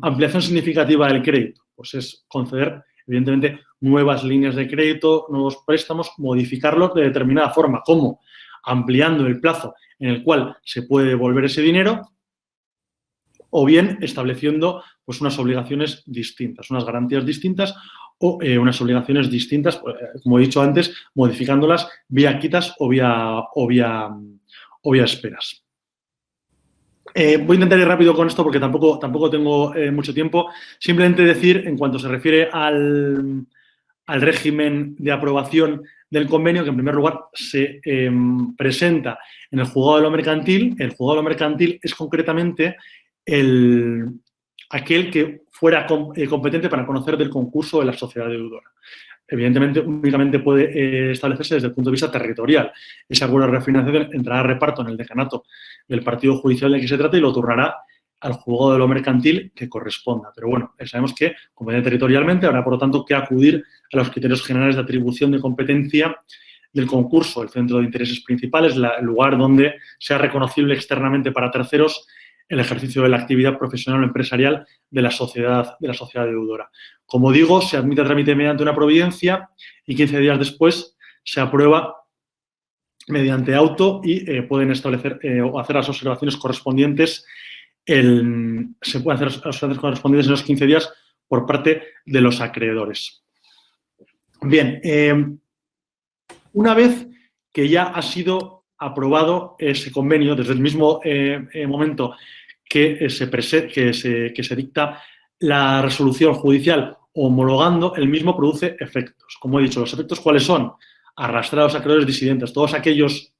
Ampliación significativa del crédito, pues es conceder, evidentemente, nuevas líneas de crédito, nuevos préstamos, modificarlos de determinada forma. ¿Cómo? Ampliando el plazo en el cual se puede devolver ese dinero o bien estableciendo pues, unas obligaciones distintas, unas garantías distintas o unas obligaciones distintas, como he dicho antes, modificándolas vía quitas o vía esperas. Voy a intentar ir rápido con esto porque tampoco tengo mucho tiempo. Simplemente decir, en cuanto se refiere al régimen de aprobación del convenio, que en primer lugar se presenta en el juzgado de lo mercantil. El juzgado de lo mercantil es concretamente aquel que fuera competente para conocer del concurso de la sociedad deudora. Evidentemente, únicamente puede establecerse desde el punto de vista territorial. Ese acuerdo de refinanciación entrará a reparto en el decanato del partido judicial de que se trata y lo turnará al juzgado de lo mercantil que corresponda. Pero bueno, sabemos que, competente territorialmente, habrá, por lo tanto, que acudir a los criterios generales de atribución de competencia del concurso, el centro de intereses principales, el lugar donde sea reconocible externamente para terceros el ejercicio de la actividad profesional o empresarial de la sociedad deudora. Como digo, se admite a trámite mediante una providencia y 15 días después se aprueba mediante auto y pueden establecer o hacer las observaciones correspondientes. Se pueden hacer las observaciones correspondientes en los 15 días por parte de los acreedores. Bien, una vez que ya ha sido aprobado ese convenio, desde el mismo momento que se dicta la resolución judicial homologando, el mismo produce efectos. Como he dicho, ¿los efectos cuáles son? Arrastrar a los acreedores disidentes, todos aquellos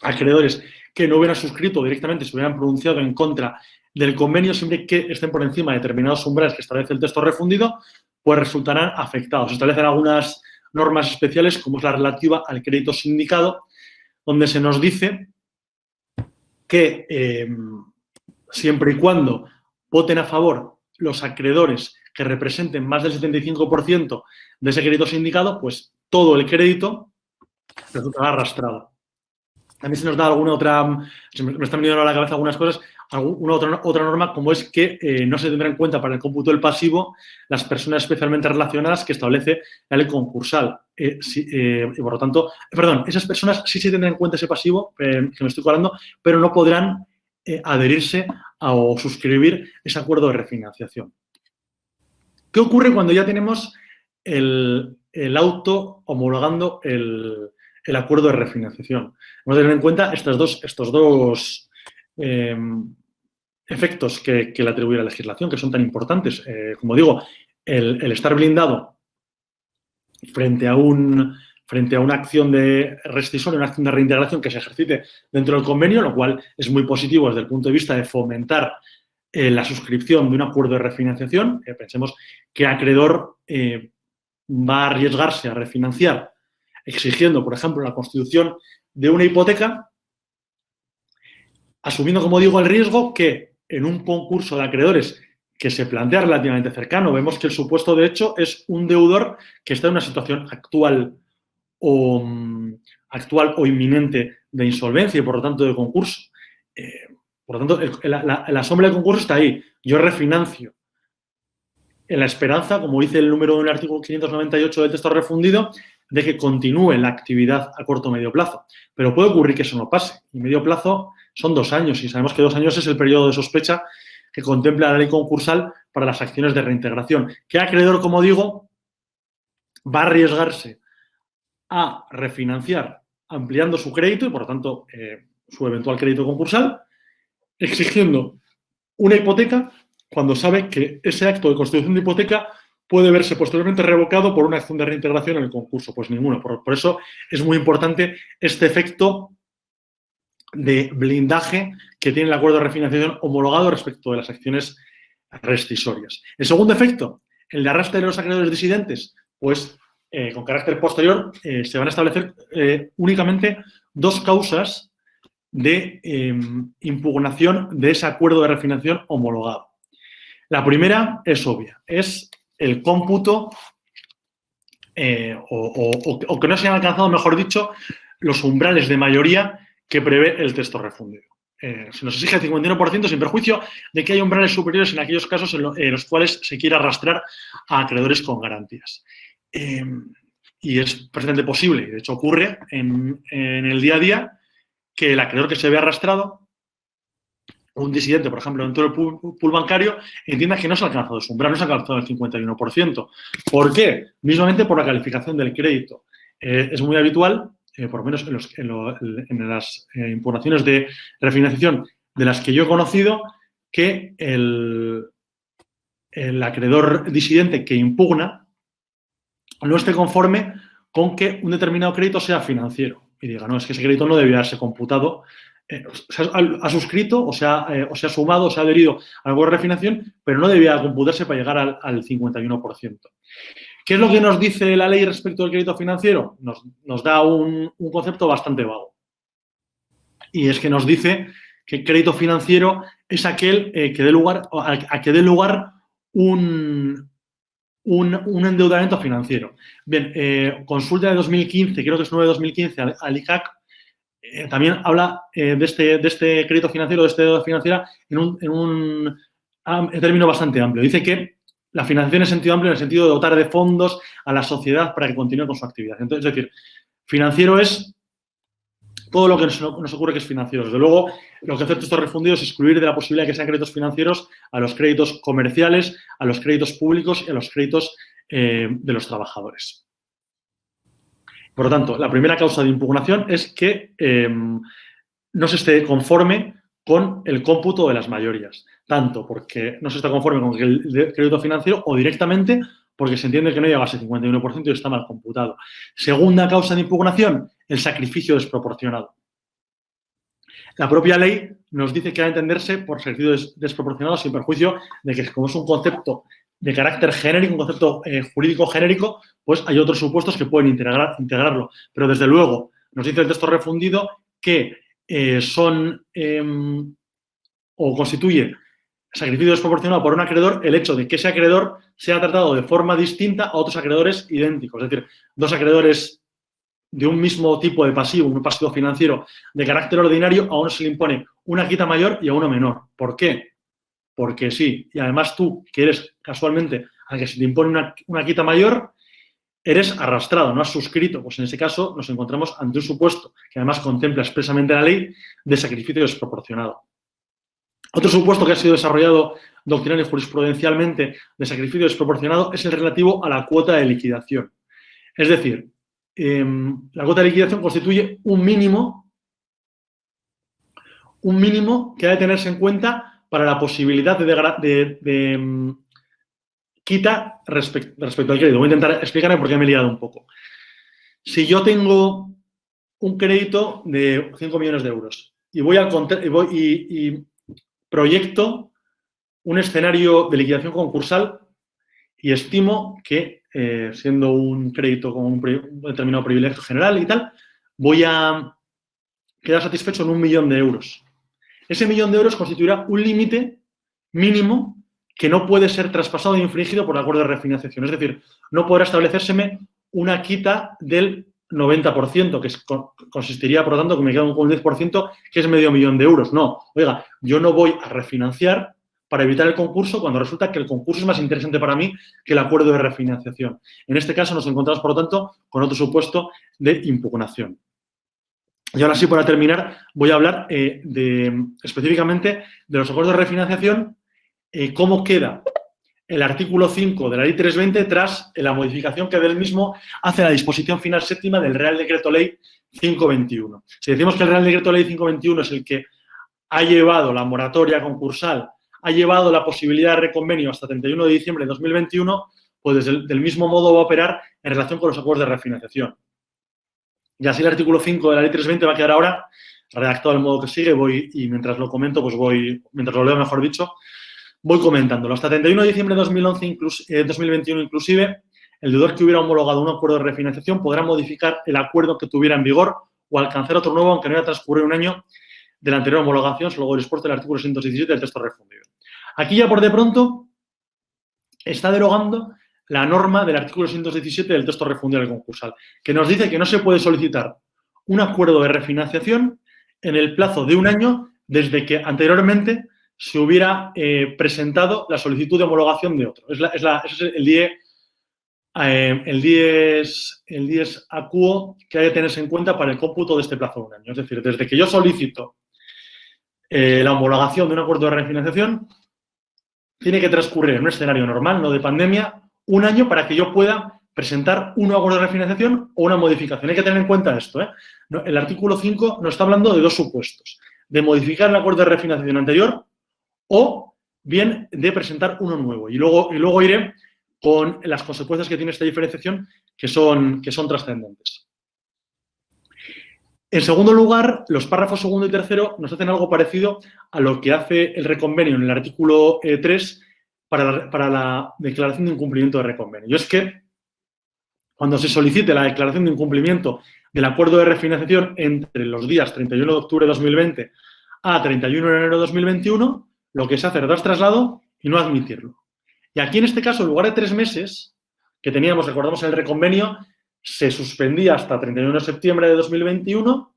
acreedores que no hubieran suscrito directamente, se hubieran pronunciado en contra del convenio, siempre que estén por encima de determinados umbrales que establece el texto refundido, pues resultarán afectados. Se establecen algunas normas especiales, como es la relativa al crédito sindicado, donde se nos dice que siempre y cuando voten a favor los acreedores que representen más del 75% de ese crédito sindicado, pues todo el crédito resultará arrastrado. También se nos da alguna otra, me están viniendo a la cabeza algunas cosas, otra norma, como es que no se tendrá en cuenta para el cómputo del pasivo las personas especialmente relacionadas que establece la ley concursal. Y por lo tanto, esas personas sí se tendrán en cuenta ese pasivo, que me estoy colando, pero no podrán adherirse o suscribir ese acuerdo de refinanciación. ¿Qué ocurre cuando ya tenemos el auto homologando el acuerdo de refinanciación? Vamos a tener en cuenta estos dos efectos que le atribuye la legislación, que son tan importantes. Como digo, el estar blindado frente a una acción de rescisión, una acción de reintegración que se ejercite dentro del convenio, lo cual es muy positivo desde el punto de vista de fomentar la suscripción de un acuerdo de refinanciación. Pensemos que el acreedor va a arriesgarse a refinanciar exigiendo, por ejemplo, la constitución de una hipoteca, asumiendo, como digo, el riesgo que en un concurso de acreedores que se plantea relativamente cercano, vemos que el supuesto de hecho es un deudor que está en una situación actual o inminente de insolvencia y, por lo tanto, de concurso. Por lo tanto, la sombra del concurso está ahí. Yo refinancio en la esperanza, como dice el número del artículo 598 del texto refundido, de que continúe la actividad a corto o medio plazo. Pero puede ocurrir que eso no pase. Y medio plazo son 2 años y sabemos que 2 años es el periodo de sospecha que contempla la ley concursal para las acciones de reintegración. ¿Qué acreedor, como digo, va a arriesgarse a refinanciar ampliando su crédito y, por lo tanto, su eventual crédito concursal, exigiendo una hipoteca cuando sabe que ese acto de constitución de hipoteca puede verse posteriormente revocado por una acción de reintegración en el concurso? Pues ninguno. Por eso es muy importante este efecto de blindaje que tiene el acuerdo de refinanciación homologado respecto de las acciones rescisorias. El segundo efecto, el de arrastre de los acreedores disidentes, pues con carácter posterior se van a establecer únicamente 2 causas de impugnación de ese acuerdo de refinanciación homologado. La primera es obvia, es el cómputo o que no se han alcanzado, mejor dicho, los umbrales de mayoría que prevé el texto refundido. Se nos exige el 51% sin perjuicio de que haya umbrales superiores en aquellos casos en los cuales se quiera arrastrar a acreedores con garantías. Y es perfectamente posible, de hecho ocurre en el día a día, que el acreedor que se ve arrastrado un disidente, por ejemplo, dentro del pool bancario, entienda que no se ha alcanzado ese umbral, no se ha alcanzado el 51%. ¿Por qué? Mismamente por la calificación del crédito. Es muy habitual, por lo menos en las impugnaciones de refinanciación de las que yo he conocido, que el acreedor disidente que impugna no esté conforme con que un determinado crédito sea financiero y diga, no, es que ese crédito no debía haberse computado, ha suscrito o se ha sumado o se ha adherido al acuerdo de refinanciación, pero no debía computarse para llegar al 51%. ¿Qué es lo que nos dice la ley respecto al crédito financiero? Nos da un concepto bastante vago. Y es que nos dice que crédito financiero es aquel que dé lugar un endeudamiento financiero. Bien, consulta de 2015, creo que es 9 de 2015, al ICAC, también habla de este crédito financiero, de esta deuda financiera, en un término bastante amplio. Dice que la financiación en sentido amplio, en el sentido de dotar de fondos a la sociedad para que continúe con su actividad. Entonces, es decir, financiero es todo lo que nos ocurre que es financiero. Desde luego, lo que hace el texto refundido es excluir de la posibilidad de que sean créditos financieros a los créditos comerciales, a los créditos públicos y a los créditos de los trabajadores. Por lo tanto, la primera causa de impugnación es que no se esté conforme con el cómputo de las mayorías, tanto porque no se está conforme con el crédito financiero o directamente porque se entiende que no llega a ese 51% y está mal computado. Segunda causa de impugnación, el sacrificio desproporcionado. La propia ley nos dice que ha de entenderse por sacrificio desproporcionado sin perjuicio de que, como es un concepto de carácter genérico, un concepto jurídico genérico, pues hay otros supuestos que pueden integrarlo. Pero, desde luego, nos dice el texto refundido que o constituye sacrificio desproporcionado por un acreedor el hecho de que ese acreedor sea tratado de forma distinta a otros acreedores idénticos. Es decir, dos acreedores de un mismo tipo de pasivo, un pasivo financiero de carácter ordinario, a uno se le impone una quita mayor y a uno menor. ¿Por qué? Porque sí. Y además tú, que eres casualmente al que se te impone una quita mayor, eres arrastrado, no has suscrito. Pues en ese caso nos encontramos ante un supuesto que además contempla expresamente la ley de sacrificio desproporcionado. Otro supuesto que ha sido desarrollado doctrinal y jurisprudencialmente de sacrificio desproporcionado es el relativo a la cuota de liquidación. Es decir, la cuota de liquidación constituye un mínimo que ha de tenerse en cuenta para la posibilidad de quita respecto al crédito. Voy a intentar explicarme porque me he liado un poco. Si yo tengo un crédito de 5 millones de euros y proyecto un escenario de liquidación concursal y estimo que, siendo un crédito con un determinado privilegio general y tal, voy a quedar satisfecho en 1 millón de euros. Ese 1 millón de euros constituirá un límite mínimo que no puede ser traspasado e infringido por el acuerdo de refinanciación. Es decir, no podrá establecérseme una quita del 90%, que consistiría, por lo tanto, que me queda un 10%, que es medio millón de euros. No, oiga, yo no voy a refinanciar para evitar el concurso cuando resulta que el concurso es más interesante para mí que el acuerdo de refinanciación. En este caso nos encontramos, por lo tanto, con otro supuesto de impugnación. Y ahora sí, para terminar, voy a hablar específicamente de los acuerdos de refinanciación, cómo queda el artículo 5 de la Ley 320 tras la modificación que del mismo hace la disposición final séptima del Real Decreto Ley 521. Si decimos que el Real Decreto Ley 521 es el que ha llevado la moratoria concursal, ha llevado la posibilidad de reconvenio hasta 31 de diciembre de 2021, pues del mismo modo va a operar en relación con los acuerdos de refinanciación. Y así el artículo 5 de la Ley 320 va a quedar ahora redactado del modo que sigue, y mientras lo comento, pues mientras lo leo, mejor dicho, voy comentándolo. Hasta 31 de diciembre de 2021 inclusive, el deudor que hubiera homologado un acuerdo de refinanciación podrá modificar el acuerdo que tuviera en vigor o alcanzar otro nuevo, aunque no haya transcurrido un año de la anterior homologación, luego dispuesto del artículo 117 del texto refundido. Aquí ya por de pronto está derogando la norma del artículo 117 del texto refundido del concursal, que nos dice que no se puede solicitar un acuerdo de refinanciación en el plazo de un año desde que anteriormente se hubiera presentado la solicitud de homologación de otro. Ese es el dies a quo que hay que tenerse en cuenta para el cómputo de este plazo de un año. Es decir, desde que yo solicito la homologación de un acuerdo de refinanciación, tiene que transcurrir en un escenario normal, no de pandemia, un año para que yo pueda presentar un acuerdo de refinanciación o una modificación. Hay que tener en cuenta esto, ¿eh? El artículo 5 nos está hablando de dos supuestos, de modificar el acuerdo de refinanciación anterior o bien de presentar uno nuevo. Y luego iré con las consecuencias que tiene esta diferenciación, que son trascendentes. En segundo lugar, los párrafos segundo y tercero nos hacen algo parecido a lo que hace el reconvenio en el artículo 3 para la declaración de incumplimiento de reconvenio. Y es que cuando se solicite la declaración de incumplimiento del acuerdo de refinanciación entre los días 31 de octubre de 2020 a 31 de enero de 2021, lo que se hace es dar traslado y no admitirlo. Y aquí, en este caso, en lugar de 3 meses que teníamos, recordamos, el reconvenio, se suspendía hasta 31 de septiembre de 2021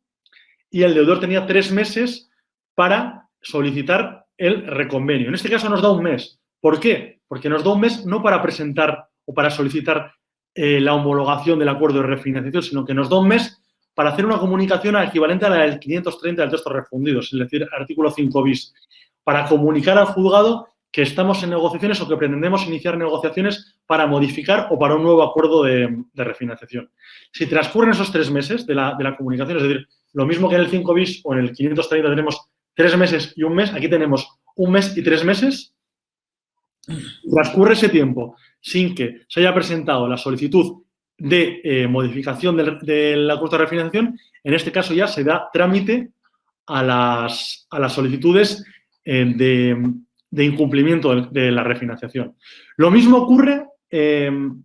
y el deudor tenía 3 meses para solicitar el reconvenio. En este caso nos da un mes. ¿Por qué? Porque nos da un mes no para presentar o para solicitar la homologación del acuerdo de refinanciación, sino que nos da un mes para hacer una comunicación equivalente a la del 530 del texto refundido, es decir, artículo 5 bis, para comunicar al juzgado que estamos en negociaciones o que pretendemos iniciar negociaciones para modificar o para un nuevo acuerdo de refinanciación. Si transcurren esos 3 meses de la comunicación, es decir, lo mismo que en el 5 bis o en el 530 tenemos 3 meses y un mes, aquí tenemos un mes y 3 meses, transcurre ese tiempo sin que se haya presentado la solicitud de modificación del acuerdo de refinanciación, en este caso ya se da trámite a las solicitudes de incumplimiento de la refinanciación. Lo mismo ocurre en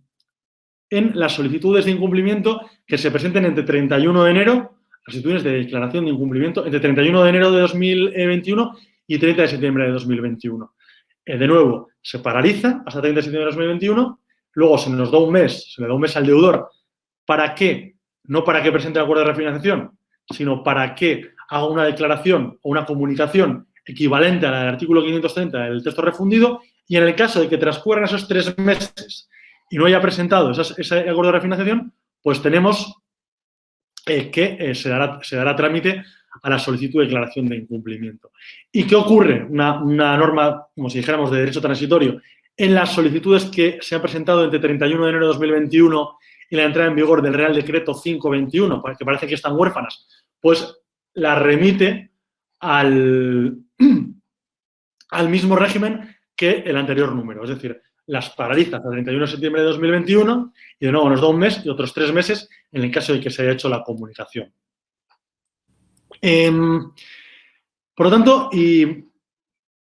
las solicitudes de incumplimiento que se presenten entre 31 de enero, las solicitudes de declaración de incumplimiento, entre 31 de enero de 2021 y 30 de septiembre de 2021. De nuevo, se paraliza hasta 30 de septiembre de 2021, luego se nos da un mes, se le da un mes al deudor. ¿Para qué? No para que presente el acuerdo de refinanciación, sino para que haga una declaración o una comunicación equivalente a la del artículo 530 del texto refundido, y en el caso de que transcurran esos 3 meses y no haya presentado ese acuerdo de refinanciación, pues tenemos que se dará trámite a la solicitud de declaración de incumplimiento. ¿Y qué ocurre? Una norma, como si dijéramos, de derecho transitorio, en las solicitudes que se han presentado entre 31 de enero de 2021 y la entrada en vigor del Real Decreto 521, que parece que están huérfanas, pues la remite al mismo régimen que el anterior número. Es decir, las paraliza hasta el 31 de septiembre de 2021 y de nuevo nos da un mes y otros 3 meses en el caso de que se haya hecho la comunicación. Por lo tanto, y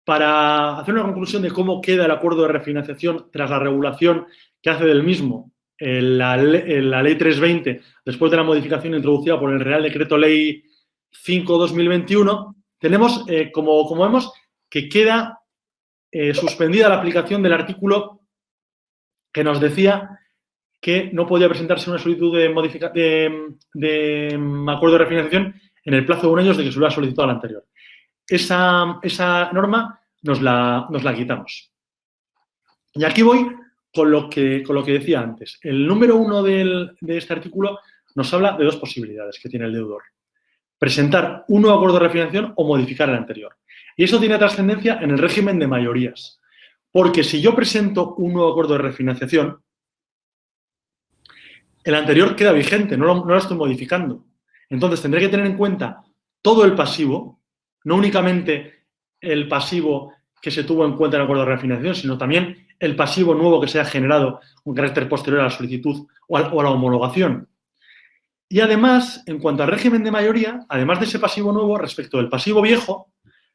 para hacer una conclusión de cómo queda el acuerdo de refinanciación tras la regulación que hace del mismo la Ley 320, después de la modificación introducida por el Real Decreto Ley 5/2021, tenemos, como vemos, que queda suspendida la aplicación del artículo que nos decía que no podía presentarse una solicitud de acuerdo de refinanciación en el plazo de 1 año desde que se hubiera solicitado al anterior. Esa norma nos la quitamos. Y aquí voy con lo que decía antes. El número 1 de este artículo nos habla de 2 posibilidades que tiene el deudor. Presentar un nuevo acuerdo de refinanciación o modificar el anterior. Y eso tiene trascendencia en el régimen de mayorías. Porque si yo presento un nuevo acuerdo de refinanciación, el anterior queda vigente, no lo estoy modificando. Entonces, tendré que tener en cuenta todo el pasivo, no únicamente el pasivo que se tuvo en cuenta en el acuerdo de refinanciación, sino también el pasivo nuevo que se ha generado con carácter posterior a la solicitud o a la homologación. Y además, en cuanto al régimen de mayoría, además de ese pasivo nuevo, respecto del pasivo viejo,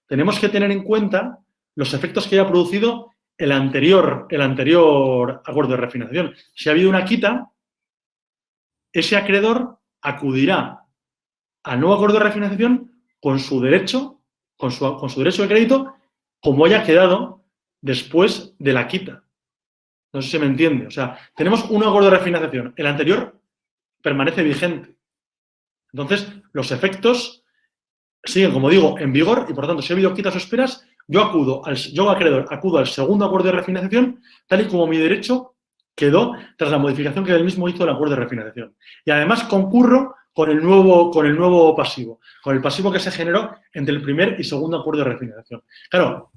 tenemos que tener en cuenta los efectos que haya producido el anterior acuerdo de refinanciación. Si ha habido una quita, ese acreedor acudirá al nuevo acuerdo de refinanciación con su derecho de crédito como haya quedado después de la quita. No sé si me entiende. O sea, tenemos un acuerdo de refinanciación. El anterior permanece vigente. Entonces, los efectos siguen, como digo, en vigor y, por tanto, si ha habido quitas o esperas, yo acreedor acudo al segundo acuerdo de refinanciación tal y como mi derecho quedó tras la modificación que él mismo hizo del acuerdo de refinanciación. Y además concurro con el nuevo pasivo, con el pasivo que se generó entre el primer y segundo acuerdo de refinanciación. Claro,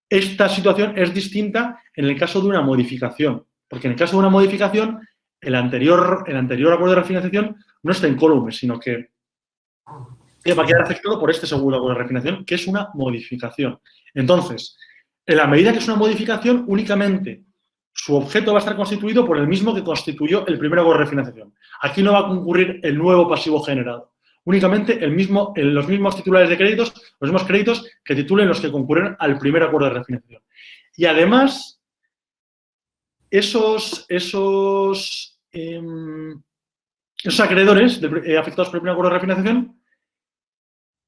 esta situación es distinta en el caso de una modificación, porque en el caso de una modificación, el anterior acuerdo de refinanciación no está incólume, sino que va a quedar afectado por este segundo acuerdo de refinanciación, que es una modificación. Entonces, en la medida que es una modificación, únicamente su objeto va a estar constituido por el mismo que constituyó el primer acuerdo de refinanciación. Aquí no va a concurrir el nuevo pasivo generado. Únicamente los mismos titulares de créditos, los mismos créditos que titulen los que concurren al primer acuerdo de refinanciación. Y además, esos acreedores afectados por el primer acuerdo de refinanciación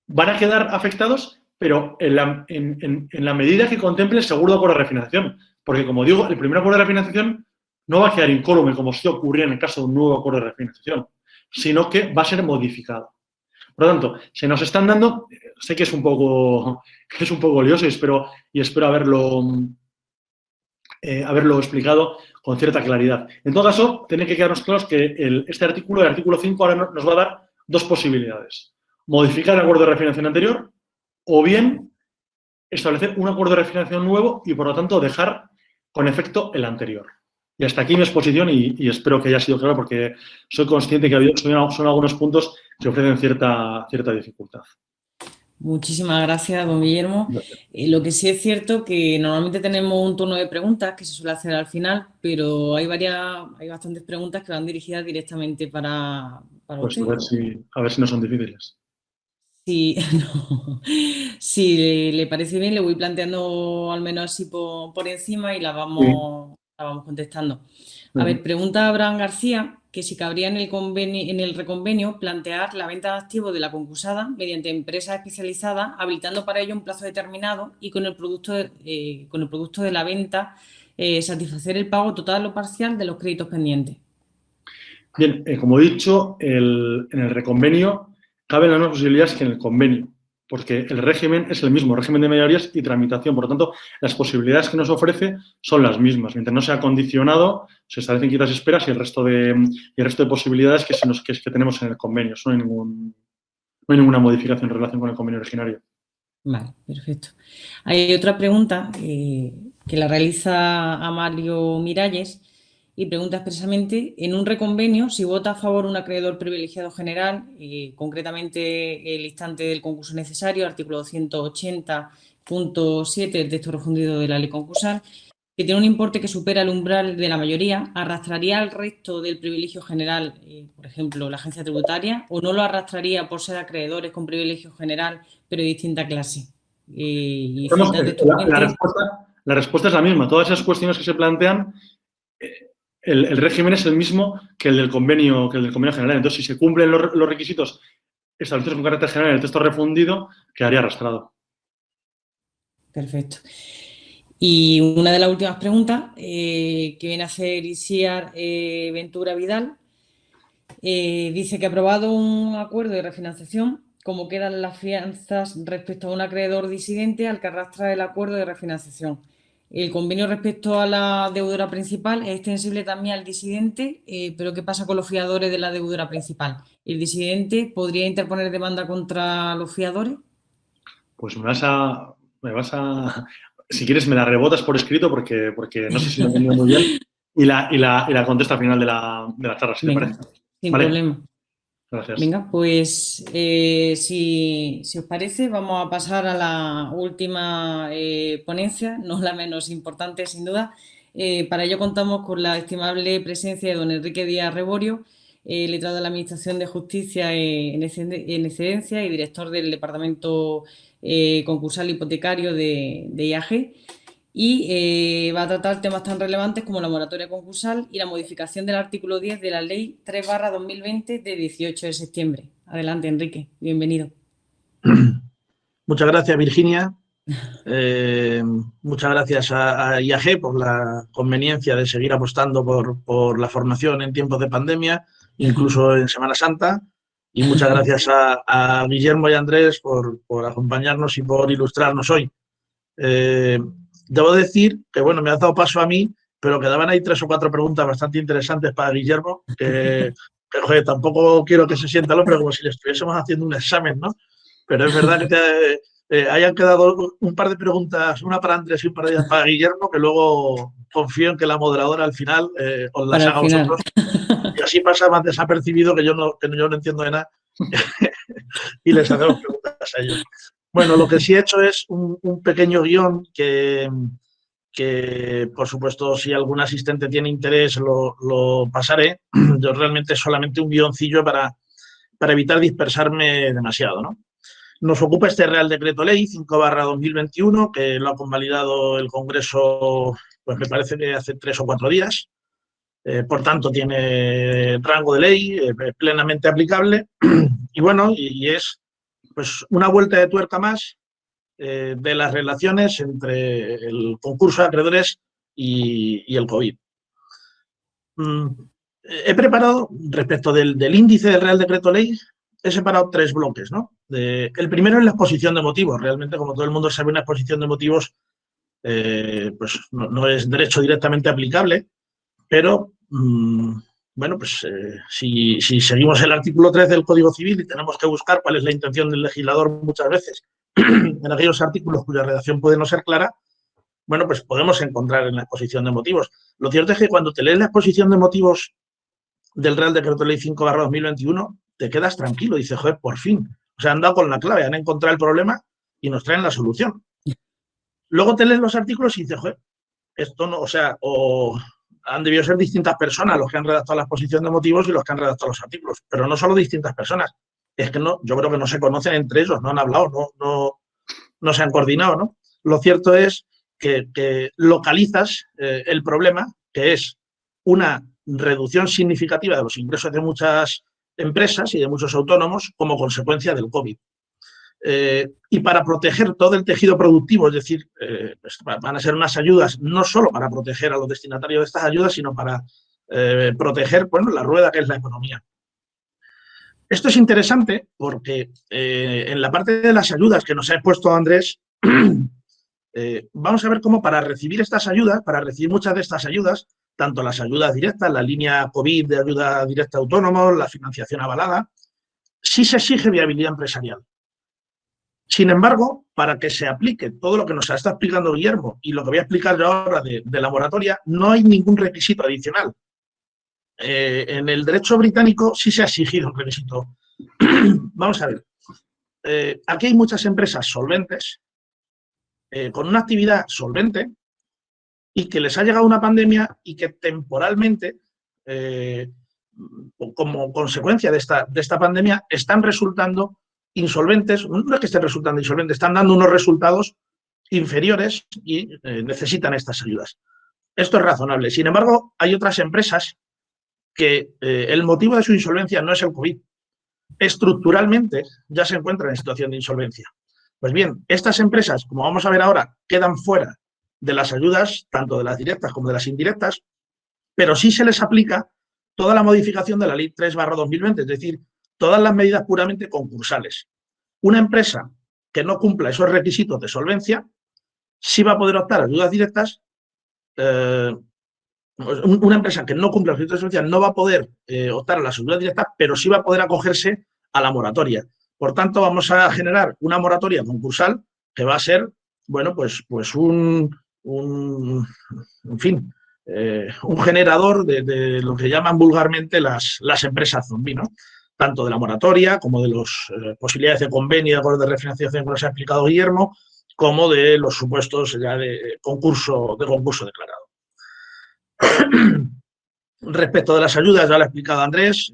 van a quedar afectados, pero en la medida que contemple el segundo acuerdo de refinanciación. Porque, como digo, el primer acuerdo de refinanciación no va a quedar incólume, como sí ocurría en el caso de un nuevo acuerdo de refinanciación, sino que va a ser modificado. Por lo tanto, se nos están dando, sé que es un poco lioso y espero haberlo explicado con cierta claridad. En todo caso, tiene que quedarnos claros que este artículo, el artículo 5, ahora nos va a dar dos posibilidades. Modificar el acuerdo de refinanciación anterior o bien establecer un acuerdo de refinanciación nuevo y, por lo tanto, dejar con efecto el anterior. Y hasta aquí mi exposición y espero que haya sido claro porque soy consciente que son algunos puntos que ofrecen cierta dificultad. Muchísimas gracias, don Guillermo. Lo que sí es cierto que normalmente tenemos un turno de preguntas que se suele hacer al final, pero hay bastantes preguntas que van dirigidas directamente para Pues usted. a ver si no son difíciles. Sí, no. Si le parece bien, le voy planteando al menos así por encima y la vamos contestando. A ver, pregunta Abraham García que si cabría en el reconvenio plantear la venta de activos de la concursada mediante empresas especializadas, habilitando para ello un plazo determinado y con el producto de la venta satisfacer el pago total o parcial de los créditos pendientes. Bien, como he dicho, en el reconvenio caben las mismas posibilidades que en el convenio, porque el régimen es el mismo, régimen de mayorías y tramitación. Por lo tanto, las posibilidades que nos ofrece son las mismas. Mientras no sea condicionado, se establecen quietas y esperas y el resto de posibilidades que tenemos en el convenio. No hay ninguna modificación en relación con el convenio originario. Vale, perfecto. Hay otra pregunta que la realiza Amalio Miralles y pregunta expresamente, en un reconvenio, si vota a favor un acreedor privilegiado general, concretamente el instante del concurso necesario, artículo 180.7 del texto refundido de la ley concursal, que tiene un importe que supera el umbral de la mayoría, ¿arrastraría al resto del privilegio general, por ejemplo, la agencia tributaria, o no lo arrastraría por ser acreedores con privilegio general, pero de distinta clase? La respuesta es la misma. Todas esas cuestiones que se plantean, el régimen es el mismo que el del convenio general. Entonces, si se cumplen los requisitos establecidos con carácter general en el texto refundido, quedaría arrastrado. Perfecto. Y una de las últimas preguntas que viene a hacer Isiar Ventura Vidal dice que aprobado un acuerdo de refinanciación, ¿cómo quedan las fianzas respecto a un acreedor disidente al que arrastra el acuerdo de refinanciación? El convenio respecto a la deudora principal es extensible también al disidente, pero ¿qué pasa con los fiadores de la deudora principal? ¿El disidente podría interponer demanda contra los fiadores? Pues si quieres me la rebotas por escrito porque no sé si lo he entendido muy bien y la contesto al final de la charla, si te parece. Sin problema. Gracias. Venga, pues si os parece, vamos a pasar a la última ponencia, no la menos importante sin duda. Para ello contamos con la estimable presencia de don Enrique Díaz Reborio, letrado de la Administración de Justicia en excedencia y director del Departamento Concursal Hipotecario de IAG. Y va a tratar temas tan relevantes como la moratoria concursal y la modificación del artículo 10 de la Ley 3/2020 de 18 de septiembre. Adelante, Enrique. Bienvenido. Muchas gracias, Virginia. Muchas gracias a IAG por la conveniencia de seguir apostando por la formación en tiempos de pandemia, incluso en Semana Santa. Y muchas gracias a Guillermo y Andrés por acompañarnos y por ilustrarnos hoy. Debo decir que, bueno, me has dado paso a mí, pero quedaban ahí 3 o 4 preguntas bastante interesantes para Guillermo, que joder, tampoco quiero que se sienta el hombre como si le estuviésemos haciendo un examen, ¿no? Pero es verdad que hayan quedado un par de preguntas, una para Andrés y un par de para Guillermo, que luego confío en que la moderadora al final os las haga a vosotros. Y así pasa más desapercibido que yo no entiendo de nada y les hacemos preguntas a ellos. Bueno, lo que sí he hecho es un pequeño guión que, por supuesto, si algún asistente tiene interés, lo pasaré. Yo realmente solamente un guioncillo para evitar dispersarme demasiado, ¿no? Nos ocupa este Real Decreto Ley 5/2021, que lo ha convalidado el Congreso, pues me parece que hace 3 o 4 días. Por tanto, tiene rango de ley plenamente aplicable. Y bueno, y es pues una vuelta de tuerca más de las relaciones entre el concurso de acreedores y el COVID. He preparado, respecto del índice del Real Decreto Ley, he separado 3 bloques, ¿no? El primero es la exposición de motivos. Realmente, como todo el mundo sabe, una exposición de motivos pues no es derecho directamente aplicable, pero bueno, pues si seguimos el artículo 3 del Código Civil y tenemos que buscar cuál es la intención del legislador muchas veces en aquellos artículos cuya redacción puede no ser clara, bueno, pues podemos encontrar en la exposición de motivos. Lo cierto es que cuando te lees la exposición de motivos del Real Decreto Ley 5/2021, te quedas tranquilo, dices, joder, por fin. O sea, han dado con la clave, han encontrado el problema y nos traen la solución. Luego te lees los artículos y dices, joder, esto no, o sea, o han debido ser distintas personas los que han redactado la exposición de motivos y los que han redactado los artículos, pero no solo distintas personas, es que no, yo creo que no se conocen entre ellos, no han hablado, no se han coordinado, ¿no? Lo cierto es que localizas el problema, que es una reducción significativa de los ingresos de muchas empresas y de muchos autónomos como consecuencia del COVID. Y para proteger todo el tejido productivo, es decir, pues van a ser unas ayudas no solo para proteger a los destinatarios de estas ayudas, sino para proteger, bueno, la rueda que es la economía. Esto es interesante porque en la parte de las ayudas que nos ha expuesto Andrés, vamos a ver cómo para recibir estas ayudas, para recibir muchas de estas ayudas, tanto las ayudas directas, la línea COVID de ayuda directa a autónomos, la financiación avalada, sí se exige viabilidad empresarial. Sin embargo, para que se aplique todo lo que nos está explicando Guillermo y lo que voy a explicar yo ahora de la moratoria, no hay ningún requisito adicional. En el derecho británico sí se ha exigido un requisito. Vamos a ver. Aquí hay muchas empresas solventes, con una actividad solvente, y que les ha llegado una pandemia y que temporalmente, como consecuencia de esta pandemia, están resultando insolventes. No es que estén resultando insolventes, están dando unos resultados inferiores y necesitan estas ayudas. Esto es razonable. Sin embargo, hay otras empresas que el motivo de su insolvencia no es el COVID. Estructuralmente ya se encuentran en situación de insolvencia. Pues bien, estas empresas, como vamos a ver ahora, quedan fuera de las ayudas, tanto de las directas como de las indirectas, pero sí se les aplica toda la modificación de la Ley 3/2020, es decir, todas las medidas puramente concursales. Una empresa que no cumpla esos requisitos de solvencia sí va a poder optar a ayudas directas. Una empresa que no cumpla los requisitos de solvencia no va a poder optar a las ayudas directas, pero sí va a poder acogerse a la moratoria. Por tanto, vamos a generar una moratoria concursal que va a ser, bueno, pues un generador de lo que llaman vulgarmente las empresas zombie, ¿no? Tanto de la moratoria como de las posibilidades de convenio y de acuerdos de refinanciación que nos ha explicado Guillermo, como de los supuestos ya de concurso declarado. Respecto de las ayudas, ya lo ha explicado Andrés,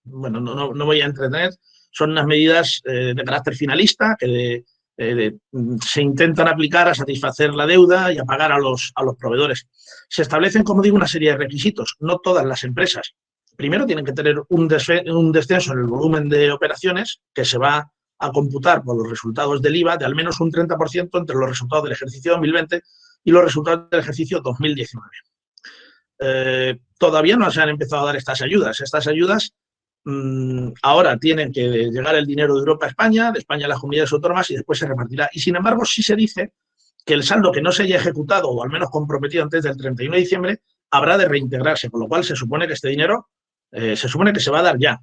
bueno, no voy a entretener, son unas medidas de carácter finalista que se intentan aplicar a satisfacer la deuda y a pagar a los proveedores. Se establecen, como digo, una serie de requisitos. No todas las empresas. Primero tienen que tener un descenso en el volumen de operaciones que se va a computar por los resultados del IVA de al menos un 30% entre los resultados del ejercicio 2020 y los resultados del ejercicio 2019. Todavía no se han empezado a dar estas ayudas. Estas ayudas ahora tienen que llegar el dinero de Europa a España, de España a las comunidades autónomas y después se repartirá. Y sin embargo, sí se dice que el saldo que no se haya ejecutado o al menos comprometido antes del 31 de diciembre habrá de reintegrarse, con lo cual se supone que este dinero Se supone que se va a dar ya.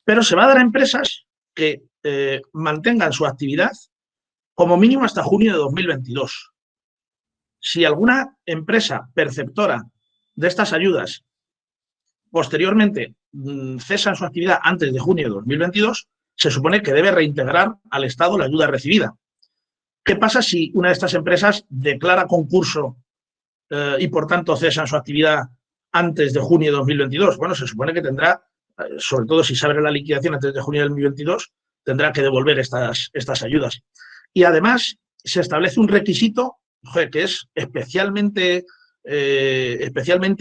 Pero se va a dar a empresas que mantengan su actividad como mínimo hasta junio de 2022. Si alguna empresa perceptora de estas ayudas posteriormente cesa su actividad antes de junio de 2022, se supone que debe reintegrar al Estado la ayuda recibida. ¿Qué pasa si una de estas empresas declara concurso y por tanto cesa su actividad antes de junio de 2022? Bueno, se supone que tendrá, sobre todo si se abre la liquidación antes de junio de 2022, tendrá que devolver estas ayudas. Y además se establece un requisito que es especialmente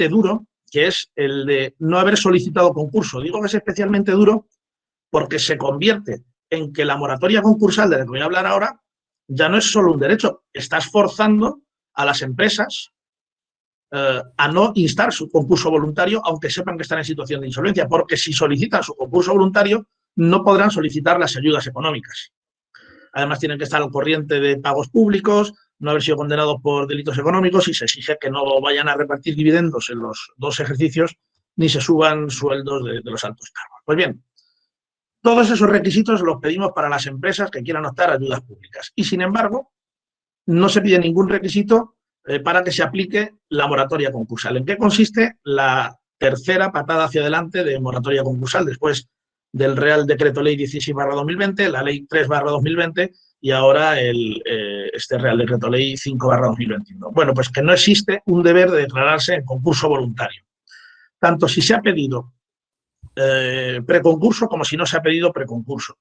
duro, que es el de no haber solicitado concurso. Digo que es especialmente duro porque se convierte en que la moratoria concursal de la que voy a hablar ahora ya no es solo un derecho, estás forzando a las empresas a no instar su concurso voluntario, aunque sepan que están en situación de insolvencia, porque si solicitan su concurso voluntario no podrán solicitar las ayudas económicas. Además, tienen que estar al corriente de pagos públicos, no haber sido condenados por delitos económicos y se exige que no vayan a repartir dividendos en los 2 ejercicios ni se suban sueldos de los altos cargos. Pues bien, todos esos requisitos los pedimos para las empresas que quieran optar a ayudas públicas. Y, sin embargo, no se pide ningún requisito para que se aplique la moratoria concursal. ¿En qué consiste la tercera patada hacia adelante de moratoria concursal después del Real Decreto Ley 16/2020, la Ley 3/2020 y ahora este Real Decreto Ley 5/2021? Bueno, pues que no existe un deber de declararse en concurso voluntario, tanto si se ha pedido preconcurso como si no se ha pedido preconcurso.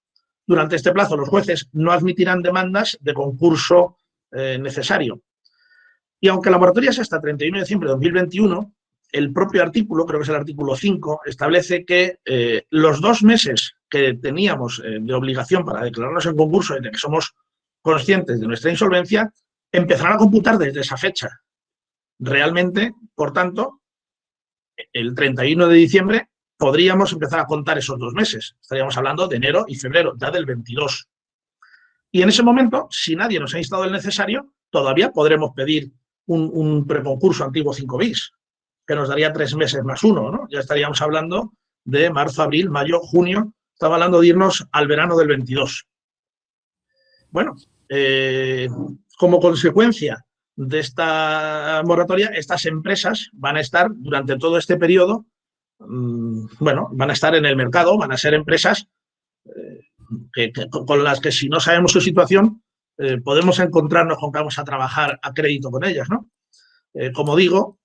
Durante este plazo los jueces no admitirán demandas de concurso necesario. Y aunque la moratoria es hasta 31 de diciembre de 2021, el propio artículo, creo que es el artículo 5, establece que los 2 meses que teníamos de obligación para declararnos en concurso y de que somos conscientes de nuestra insolvencia, empezarán a computar desde esa fecha. Realmente, por tanto, el 31 de diciembre podríamos empezar a contar esos 2 meses. Estaríamos hablando de enero y febrero, ya del 22. Y en ese momento, si nadie nos ha instado el necesario, todavía podremos pedir un preconcurso antiguo 5 bis, que nos daría 3 meses más 1, ¿no? Ya estaríamos hablando de marzo, abril, mayo, junio. Estaba hablando de irnos al verano del 22. Bueno, como consecuencia de esta moratoria, estas empresas van a estar durante todo este periodo, bueno, van a estar en el mercado, van a ser empresas con las que si no sabemos su situación, podemos encontrarnos con que vamos a trabajar a crédito con ellas, ¿no? Como digo,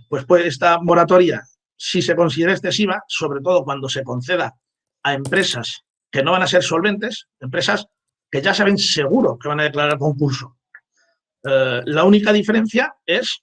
pues esta moratoria, si se considera excesiva, sobre todo cuando se conceda a empresas que no van a ser solventes, empresas que ya saben seguro que van a declarar concurso. La única diferencia es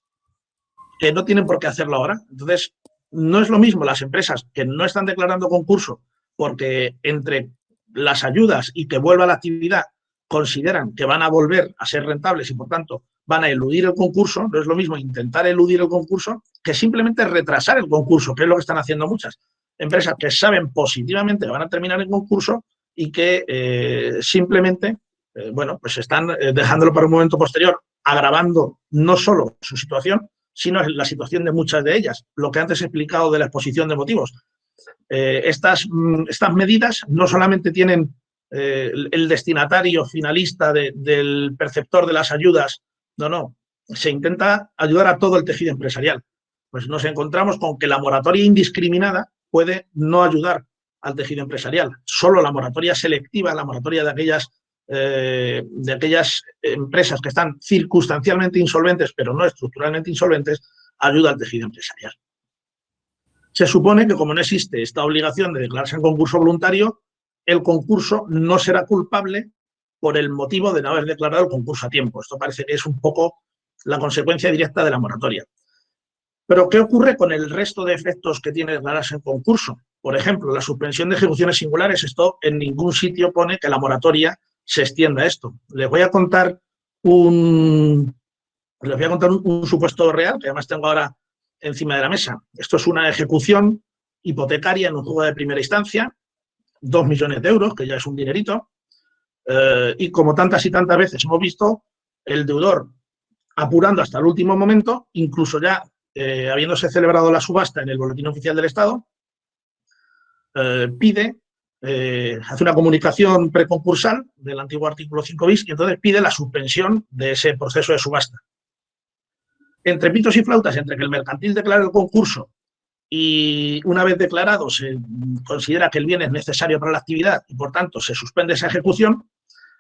que no tienen por qué hacerlo ahora. Entonces, no es lo mismo las empresas que no están declarando concurso porque entre las ayudas y que vuelva la actividad consideran que van a volver a ser rentables y, por tanto, van a eludir el concurso. No es lo mismo intentar eludir el concurso que simplemente retrasar el concurso, que es lo que están haciendo muchas empresas que saben positivamente que van a terminar el concurso y que simplemente, bueno, pues están dejándolo para un momento posterior, agravando no solo su situación, sino la situación de muchas de ellas. Lo que antes he explicado de la exposición de motivos. Estas medidas no solamente tienen el destinatario finalista del perceptor de las ayudas, no, se intenta ayudar a todo el tejido empresarial. Pues nos encontramos con que la moratoria indiscriminada puede no ayudar al tejido empresarial. Solo la moratoria selectiva, la moratoria de aquellas empresas que están circunstancialmente insolventes, pero no estructuralmente insolventes, ayuda al tejido empresarial. Se supone que como no existe esta obligación de declararse en concurso voluntario, el concurso no será culpable por el motivo de no haber declarado el concurso a tiempo. Esto parece que es un poco la consecuencia directa de la moratoria. Pero, ¿qué ocurre con el resto de efectos que tiene declararse en concurso? Por ejemplo, la suspensión de ejecuciones singulares. Esto en ningún sitio pone que la moratoria se extienda a esto. Les voy a contar un supuesto real, que además tengo ahora encima de la mesa. Esto es una ejecución hipotecaria en un juzgado de primera instancia, 2 millones de euros, que ya es un dinerito, y como tantas y tantas veces hemos visto, el deudor apurando hasta el último momento, incluso ya habiéndose celebrado la subasta en el Boletín Oficial del Estado, hace una comunicación preconcursal del antiguo artículo 5 bis y entonces pide la suspensión de ese proceso de subasta. Entre pitos y flautas, entre que el mercantil declara el concurso y una vez declarado se considera que el bien es necesario para la actividad y por tanto se suspende esa ejecución,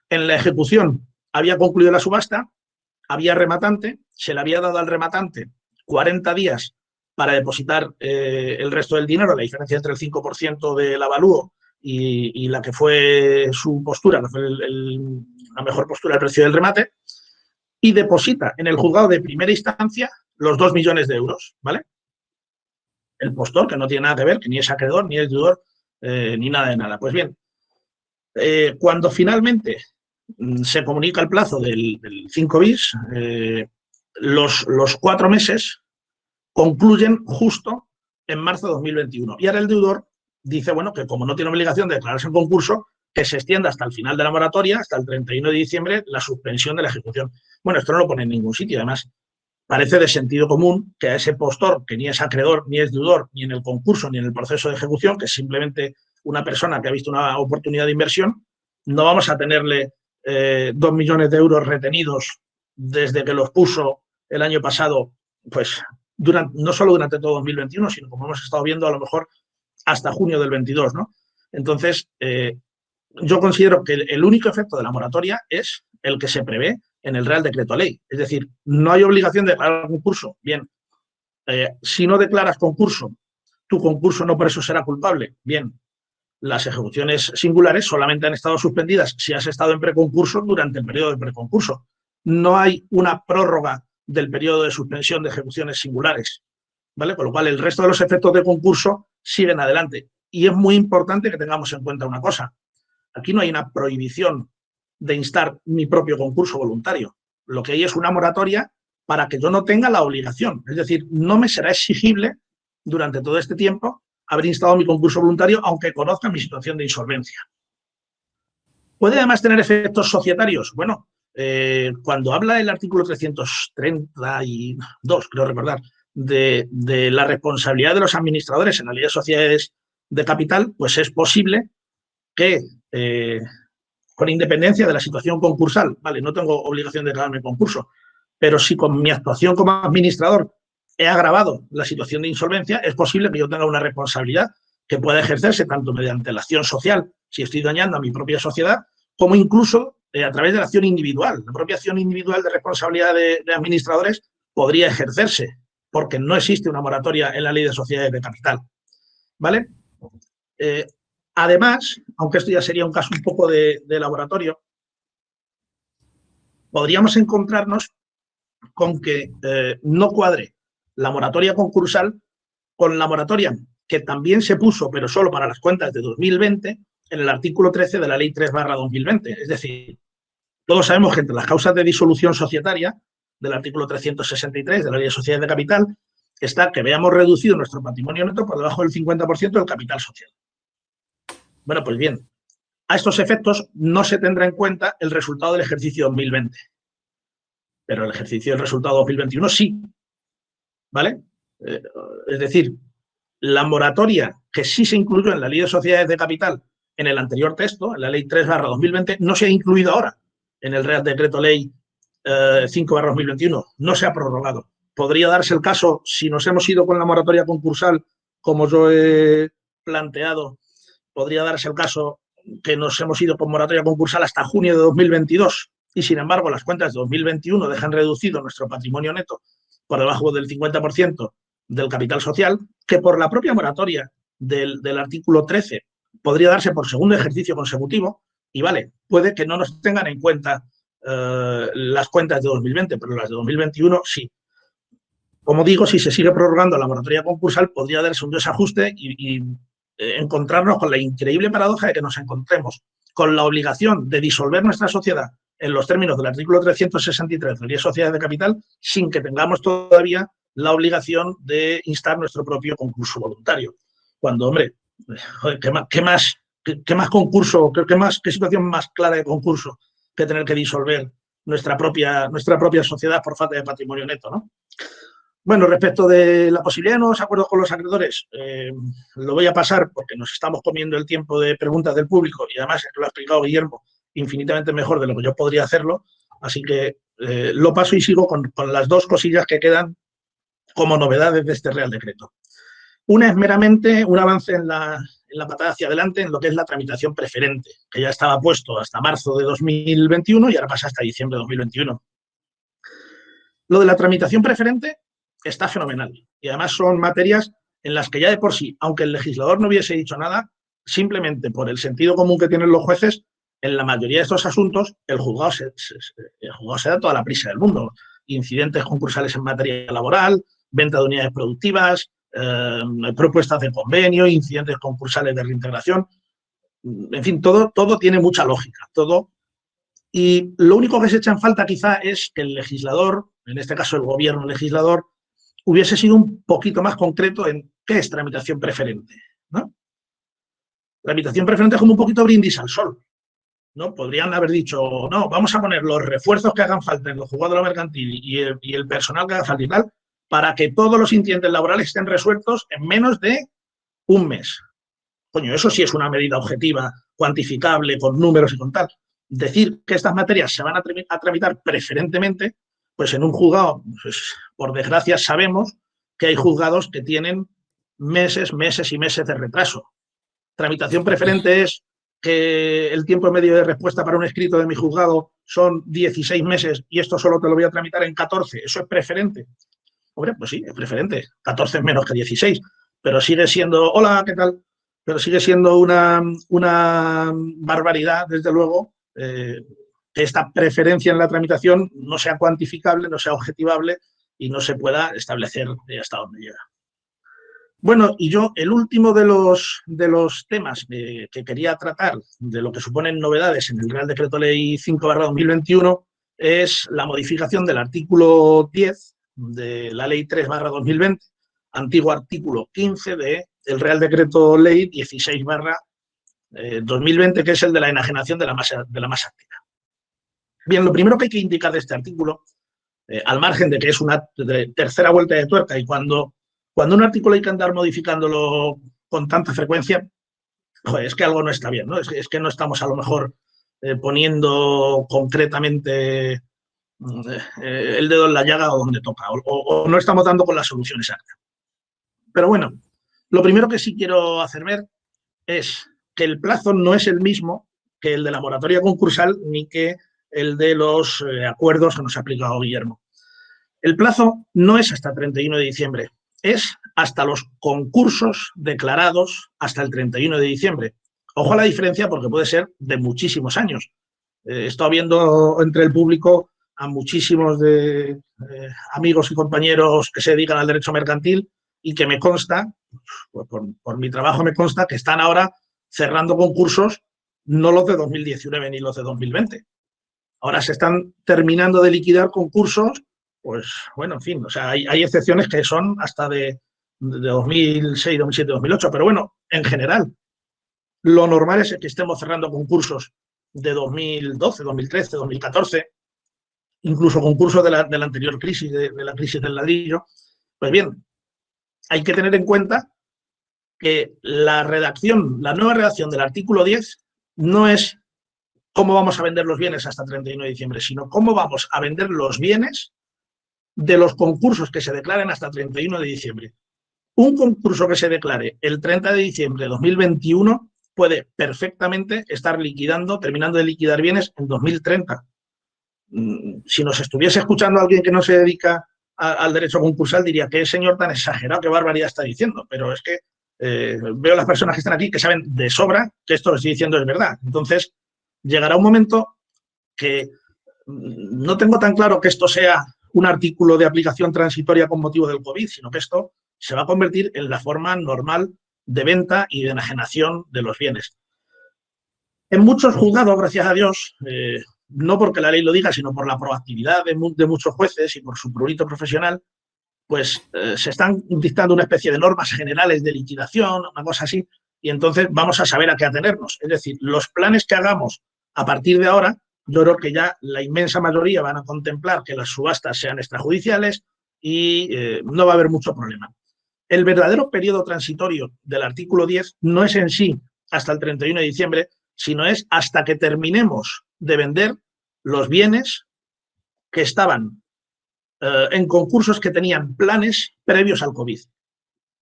en la ejecución había concluido la subasta, había rematante, se le había dado al rematante 40 días para depositar el resto del dinero, la diferencia entre el 5% del avalúo y la que fue su postura, que fue la mejor postura del precio del remate, y deposita en el juzgado de primera instancia los 2 millones de euros, ¿vale? El postor, que no tiene nada que ver, que ni es acreedor, ni es deudor, ni nada de nada. Pues bien, cuando finalmente se comunica el plazo del 5 bis, los 4 meses concluyen justo en marzo de 2021. Y ahora el deudor dice, bueno, que como no tiene obligación de declararse en concurso, que se extienda hasta el final de la moratoria, hasta el 31 de diciembre, la suspensión de la ejecución. Bueno, esto no lo pone en ningún sitio, además. Parece de sentido común que a ese postor, que ni es acreedor, ni es deudor, ni en el concurso, ni en el proceso de ejecución, que es simplemente una persona que ha visto una oportunidad de inversión, no vamos a tenerle 2 millones de euros retenidos desde que los puso el año pasado, pues no solo durante todo 2021, sino como hemos estado viendo a lo mejor hasta junio del 22, ¿no? Entonces, yo considero que el único efecto de la moratoria es el que se prevé en el Real Decreto Ley. Es decir, no hay obligación de declarar concurso. Bien, si no declaras concurso, tu concurso no por eso será culpable. Bien, las ejecuciones singulares solamente han estado suspendidas si has estado en preconcurso durante el periodo de preconcurso. No hay una prórroga del periodo de suspensión de ejecuciones singulares, ¿vale? Con lo cual, el resto de los efectos de concurso siguen adelante. Y es muy importante que tengamos en cuenta una cosa. Aquí no hay una prohibición de instar mi propio concurso voluntario. Lo que hay es una moratoria para que yo no tenga la obligación. Es decir, no me será exigible durante todo este tiempo haber instado mi concurso voluntario, aunque conozca mi situación de insolvencia. ¿Puede además tener efectos societarios? Bueno, cuando habla el artículo 332, creo recordar, de la responsabilidad de los administradores en la ley de sociedades de capital, pues es posible que, con independencia de la situación concursal, vale, no tengo obligación de declararme concurso, pero si con mi actuación como administrador he agravado la situación de insolvencia, es posible que yo tenga una responsabilidad que pueda ejercerse tanto mediante la acción social, si estoy dañando a mi propia sociedad, como incluso a través de la acción individual. La propia acción individual de responsabilidad de administradores podría ejercerse, porque no existe una moratoria en la ley de sociedades de capital, ¿vale? Además, aunque esto ya sería un caso un poco de laboratorio, podríamos encontrarnos con que no cuadre la moratoria concursal con la moratoria que también se puso, pero solo para las cuentas de 2020, en el artículo 13 de la Ley 3/2020. Es decir, todos sabemos que entre las causas de disolución societaria del artículo 363 de la Ley de Sociedades de Capital está que veamos reducido nuestro patrimonio neto por debajo del 50% del capital social. Bueno, pues bien, a estos efectos no se tendrá en cuenta el resultado del ejercicio 2020, pero el ejercicio del resultado 2021 sí, ¿vale? Es decir, la moratoria que sí se incluyó en la Ley de Sociedades de Capital en el anterior texto, en la Ley 3/2020, no se ha incluido ahora en el Real Decreto Ley 5/2021, no se ha prorrogado. Podría darse el caso, si nos hemos ido con la moratoria concursal, como yo he planteado, podría darse el caso que nos hemos ido con moratoria concursal hasta junio de 2022 y, sin embargo, las cuentas de 2021 dejan reducido nuestro patrimonio neto por debajo del 50% del capital social, que por la propia moratoria del artículo 13 podría darse por segundo ejercicio consecutivo y, vale, puede que no nos tengan en cuenta las cuentas de 2020, pero las de 2021 sí. Como digo, si se sigue prorrogando la moratoria concursal, podría darse un desajuste y encontrarnos con la increíble paradoja de que nos encontremos con la obligación de disolver nuestra sociedad en los términos del artículo 363 de la Ley de Sociedades de Capital sin que tengamos todavía la obligación de instar nuestro propio concurso voluntario. Cuando, hombre, joder, ¿qué más concurso, qué situación más clara de concurso que tener que disolver nuestra propia sociedad por falta de patrimonio neto, ¿no? Bueno, respecto de la posibilidad de nuevos acuerdos con los acreedores, lo voy a pasar porque nos estamos comiendo el tiempo de preguntas del público y además lo ha explicado Guillermo infinitamente mejor de lo que yo podría hacerlo, así que lo paso y sigo con las dos cosillas que quedan como novedades de este Real Decreto. Una es meramente un avance en la patada hacia adelante en lo que es la tramitación preferente, que ya estaba puesto hasta marzo de 2021 y ahora pasa hasta diciembre de 2021. Lo de la tramitación preferente está fenomenal y además son materias en las que ya de por sí, aunque el legislador no hubiese dicho nada, simplemente por el sentido común que tienen los jueces, en la mayoría de estos asuntos el juzgado se da toda la prisa del mundo. Incidentes concursales en materia laboral, venta de unidades productivas, propuestas de convenio, incidentes concursales de reintegración, en fin, todo tiene mucha lógica, todo. Y lo único que se echa en falta quizá es que el legislador, en este caso el gobierno legislador, hubiese sido un poquito más concreto en qué es tramitación preferente, ¿no? Tramitación preferente es como un poquito brindis al sol, ¿no? Podrían haber dicho, no, vamos a poner los refuerzos que hagan falta en los juzgados de lo mercantil y el personal que haga falta y tal, para que todos los incidentes laborales estén resueltos en menos de un mes. Coño, eso sí es una medida objetiva, cuantificable, con números y con tal. Decir que estas materias se van a tramitar preferentemente, pues en un juzgado, pues, por desgracia sabemos que hay juzgados que tienen meses y meses de retraso. Tramitación preferente es que el tiempo medio de respuesta para un escrito de mi juzgado son 16 meses y esto solo te lo voy a tramitar en 14. ¿Eso es preferente? Hombre, pues sí, es preferente. 14 es menos que 16, pero sigue siendo, hola, ¿qué tal? Pero sigue siendo una barbaridad, desde luego, que esta preferencia en la tramitación no sea cuantificable, no sea objetivable y no se pueda establecer hasta dónde llega. Bueno, y yo, el último de los temas que quería tratar, de lo que suponen novedades en el Real Decreto Ley 5/2021, es la modificación del artículo 10 de la Ley 3/2020, antiguo artículo 15 del Real Decreto Ley 16/2020, que es el de la enajenación de la masa activa. Bien, lo primero que hay que indicar de este artículo, al margen de que es una tercera vuelta de tuerca y cuando un artículo hay que andar modificándolo con tanta frecuencia, joder, es que algo no está bien, ¿no? Es que no estamos a lo mejor poniendo concretamente el dedo en la llaga o donde toca, o no estamos dando con la solución exacta. Pero bueno, lo primero que sí quiero hacer ver es que el plazo no es el mismo que el de la moratoria concursal ni que el de los acuerdos que nos ha aplicado Guillermo. El plazo no es hasta 31 de diciembre, es hasta los concursos declarados hasta el 31 de diciembre. Ojo a la diferencia porque puede ser de muchísimos años. He estado viendo entre el público a muchísimos de amigos y compañeros que se dedican al derecho mercantil y que me consta, por mi trabajo me consta, que están ahora cerrando concursos, no los de 2019 ni los de 2020. Ahora se están terminando de liquidar concursos, pues bueno, en fin, o sea, hay excepciones que son hasta de 2006, 2007, 2008, pero bueno, en general, lo normal es que estemos cerrando concursos de 2012, 2013, 2014, incluso concursos de la anterior crisis, de la crisis del ladrillo. Pues bien, hay que tener en cuenta que la nueva redacción del artículo 10 no es cómo vamos a vender los bienes hasta 31 de diciembre, sino cómo vamos a vender los bienes de los concursos que se declaren hasta 31 de diciembre. Un concurso que se declare el 30 de diciembre de 2021 puede perfectamente estar terminando de liquidar bienes en 2030. Si nos estuviese escuchando alguien que no se dedica al derecho concursal, diría que señor tan exagerado, qué barbaridad está diciendo, pero es que veo a las personas que están aquí que saben de sobra que esto que estoy diciendo es verdad. Entonces, llegará un momento que no tengo tan claro que esto sea un artículo de aplicación transitoria con motivo del COVID, sino que esto se va a convertir en la forma normal de venta y de enajenación de los bienes. En muchos juzgados, gracias a Dios, no porque la ley lo diga, sino por la proactividad de muchos jueces y por su prurito profesional, pues se están dictando una especie de normas generales de liquidación, una cosa así, y entonces vamos a saber a qué atenernos. Es decir, los planes que hagamos a partir de ahora, yo creo que ya la inmensa mayoría van a contemplar que las subastas sean extrajudiciales y no va a haber mucho problema. El verdadero periodo transitorio del artículo 10 no es en sí hasta el 31 de diciembre, sino es hasta que terminemos de vender los bienes que estaban en concursos que tenían planes previos al COVID,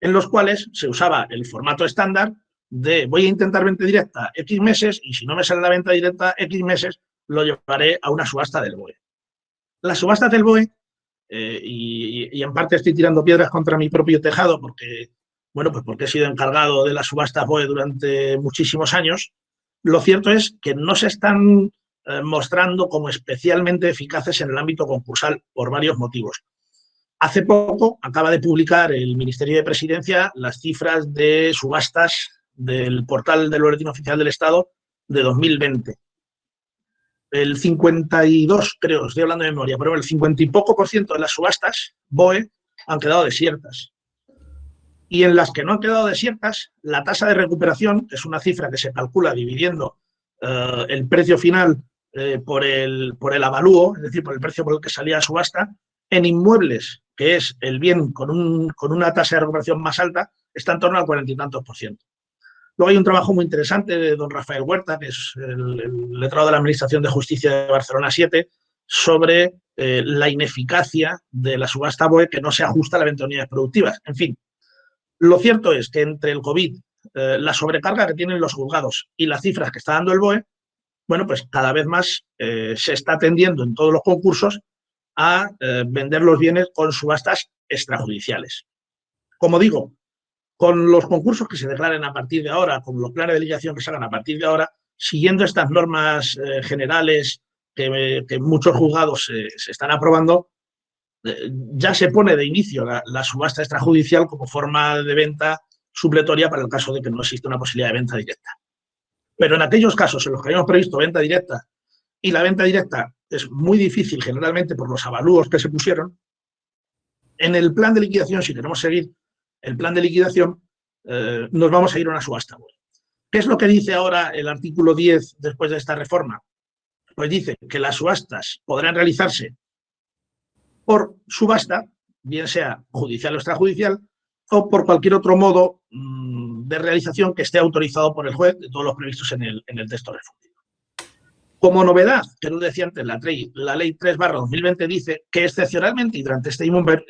en los cuales se usaba el formato estándar de voy a intentar venta directa X meses y si no me sale la venta directa X meses, lo llevaré a una subasta del BOE. Las subastas del BOE, y en parte estoy tirando piedras contra mi propio tejado porque, bueno, pues porque he sido encargado de las subastas BOE durante muchísimos años, lo cierto es que no se están mostrando como especialmente eficaces en el ámbito concursal por varios motivos. Hace poco acaba de publicar el Ministerio de Presidencia las cifras de subastas del portal del Boletín Oficial del Estado de 2020. El 52, creo, estoy hablando de memoria, pero el 50 y poco % de las subastas BOE han quedado desiertas. Y en las que no han quedado desiertas, la tasa de recuperación, que es una cifra que se calcula dividiendo el precio final por el avalúo, es decir, por el precio por el que salía a subasta, en inmuebles, que es el bien con una tasa de recuperación más alta, está en torno al 40 y tantos %. Luego hay un trabajo muy interesante de don Rafael Huerta, que es el letrado de la Administración de Justicia de Barcelona 7, sobre la ineficacia de la subasta BOE que no se ajusta a la venta de unidades productivas. En fin, lo cierto es que entre el COVID, la sobrecarga que tienen los juzgados y las cifras que está dando el BOE, bueno, pues cada vez más se está tendiendo en todos los concursos a vender los bienes con subastas extrajudiciales. Como digo, con los concursos que se declaren a partir de ahora, con los planes de liquidación que se hagan a partir de ahora, siguiendo estas normas generales que muchos juzgados se están aprobando, ya se pone de inicio la subasta extrajudicial como forma de venta supletoria para el caso de que no exista una posibilidad de venta directa. Pero en aquellos casos en los que habíamos previsto venta directa y la venta directa es muy difícil generalmente por los avalúos que se pusieron, en el plan de liquidación, si queremos seguir el plan de liquidación, nos vamos a ir a una subasta. ¿Qué es lo que dice ahora el artículo 10 después de esta reforma? Pues dice que las subastas podrán realizarse por subasta, bien sea judicial o extrajudicial, o por cualquier otro modo de realización que esté autorizado por el juez, de todos los previstos en el texto refundido. Como novedad, que no decía antes, la ley 3/2020 dice que excepcionalmente y durante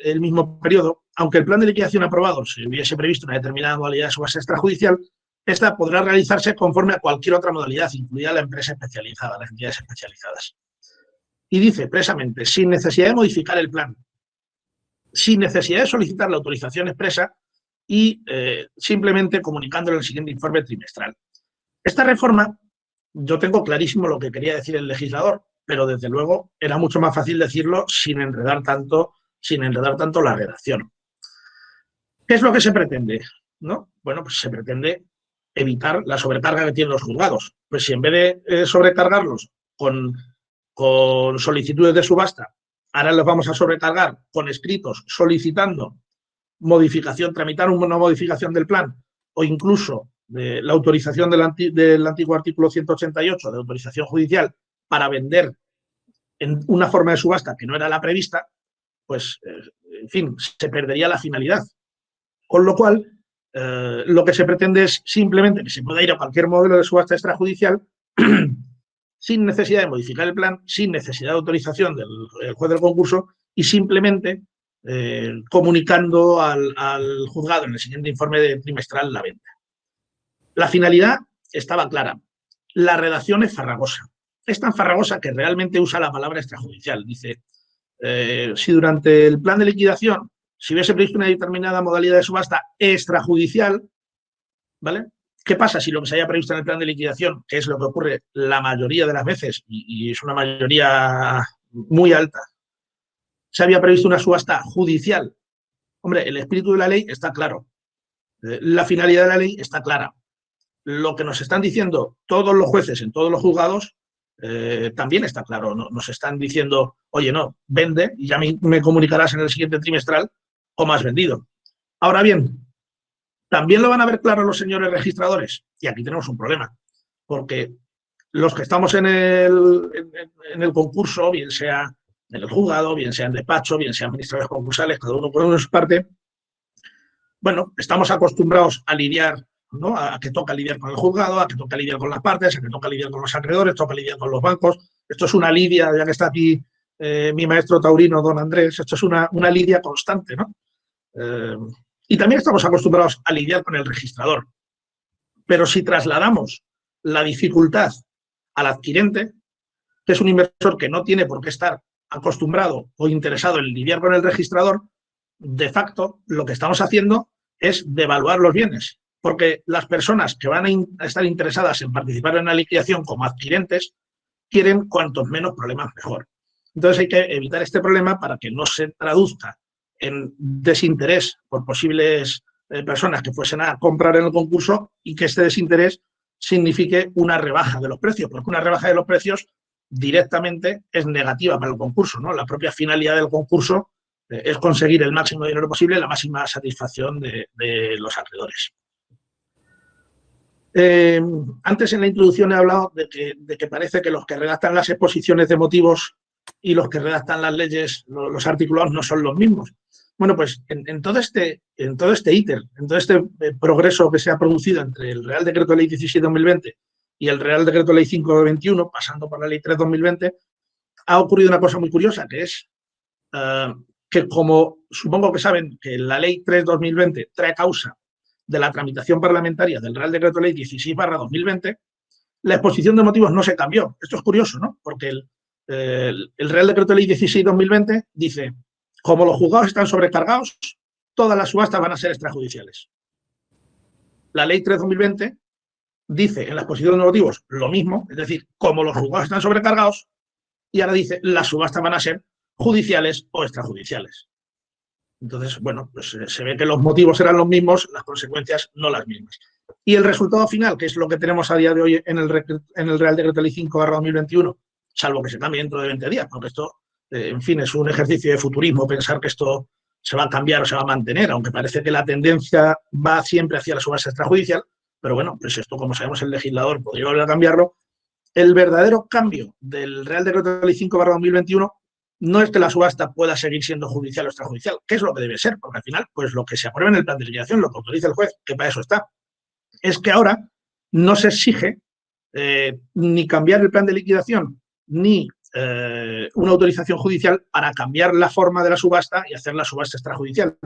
el mismo periodo, aunque el plan de liquidación aprobado se hubiese previsto una determinada modalidad de subasta extrajudicial, esta podrá realizarse conforme a cualquier otra modalidad, incluida la empresa especializada, las entidades especializadas. Y dice expresamente, sin necesidad de modificar el plan, sin necesidad de solicitar la autorización expresa y simplemente comunicándolo en el siguiente informe trimestral. Esta reforma, yo tengo clarísimo lo que quería decir el legislador, pero desde luego era mucho más fácil decirlo sin enredar tanto la redacción. ¿Qué es lo que se pretende? ¿No? Bueno, pues se pretende evitar la sobrecarga que tienen los juzgados. Pues si en vez de sobrecargarlos con solicitudes de subasta, ahora los vamos a sobrecargar con escritos solicitando modificación, tramitar una modificación del plan o incluso de la autorización del antiguo artículo 188 de autorización judicial para vender en una forma de subasta que no era la prevista, pues, en fin, se perdería la finalidad. Con lo cual, lo que se pretende es simplemente que se pueda ir a cualquier modelo de subasta extrajudicial sin necesidad de modificar el plan, sin necesidad de autorización del juez del concurso y simplemente comunicando al juzgado en el siguiente informe trimestral la venta. La finalidad estaba clara. La redacción es farragosa. Es tan farragosa que realmente usa la palabra extrajudicial. Dice, si durante el plan de liquidación si hubiese previsto una determinada modalidad de subasta extrajudicial, ¿vale? ¿Qué pasa si lo que se haya previsto en el plan de liquidación, que es lo que ocurre la mayoría de las veces, y es una mayoría muy alta, se había previsto una subasta judicial? Hombre, el espíritu de la ley está claro. La finalidad de la ley está clara. Lo que nos están diciendo todos los jueces en todos los juzgados también está claro. Nos están diciendo, oye, no, vende y ya me comunicarás en el siguiente trimestral cómo has vendido. Ahora bien, también lo van a ver claro los señores registradores. Y aquí tenemos un problema, porque los que estamos en el concurso, bien sea en el juzgado, bien sea en despacho, bien sean administradores concursales, cada uno por su parte. Bueno, estamos acostumbrados a lidiar, ¿no? A que toca lidiar con el juzgado, a que toca lidiar con las partes, a que toca lidiar con los acreedores, toca lidiar con los bancos. Esto es una lidia, ya que está aquí mi maestro taurino, don Andrés, esto es una lidia constante, ¿no? Y también estamos acostumbrados a lidiar con el registrador. Pero si trasladamos la dificultad al adquirente, que es un inversor que no tiene por qué estar acostumbrado o interesado en lidiar con el registrador, de facto lo que estamos haciendo es devaluar los bienes, porque las personas que van a estar interesadas en participar en la liquidación como adquirentes quieren cuantos menos problemas mejor. Entonces hay que evitar este problema para que no se traduzca en desinterés por posibles personas que fuesen a comprar en el concurso y que este desinterés signifique una rebaja de los precios, porque una rebaja de los precios directamente es negativa para el concurso, ¿no? La propia finalidad del concurso es conseguir el máximo de dinero posible, la máxima satisfacción de los acreedores. Antes en la introducción he hablado de que parece que los que redactan las exposiciones de motivos y los que redactan las leyes, los articulados, no son los mismos. Bueno, pues en todo este íter, en todo este progreso que se ha producido entre el Real Decreto de Ley 16/2020 y el Real Decreto de Ley 5/2021, pasando por la Ley 3/2020, ha ocurrido una cosa muy curiosa, que es que, como supongo que saben, que la Ley 3/2020 trae causa de la tramitación parlamentaria del Real Decreto de Ley 16/2020, la exposición de motivos no se cambió. Esto es curioso, ¿no? Porque el Real Decreto de Ley 16/2020 dice: como los juzgados están sobrecargados, todas las subastas van a ser extrajudiciales. La Ley 3/2020 dice en la exposición de motivos lo mismo, es decir, como los juzgados están sobrecargados, y ahora dice las subastas van a ser judiciales o extrajudiciales. Entonces, bueno, pues se ve que los motivos eran los mismos, las consecuencias no las mismas. Y el resultado final, que es lo que tenemos a día de hoy en el Real Decreto de Ley 5/2021, salvo que se cambie dentro de 20 días, porque esto, en fin, es un ejercicio de futurismo pensar que esto se va a cambiar o se va a mantener, aunque parece que la tendencia va siempre hacia la subasta extrajudicial, pero bueno, pues esto, como sabemos, el legislador podría volver a cambiarlo. El verdadero cambio del Real Decreto de Ley 5/2021 no es que la subasta pueda seguir siendo judicial o extrajudicial, que es lo que debe ser, porque al final, pues lo que se apruebe en el plan de liquidación, lo que autoriza el juez, que para eso está, es que ahora no se exige ni cambiar el plan de liquidación, ni una autorización judicial para cambiar la forma de la subasta y hacer la subasta extrajudicial,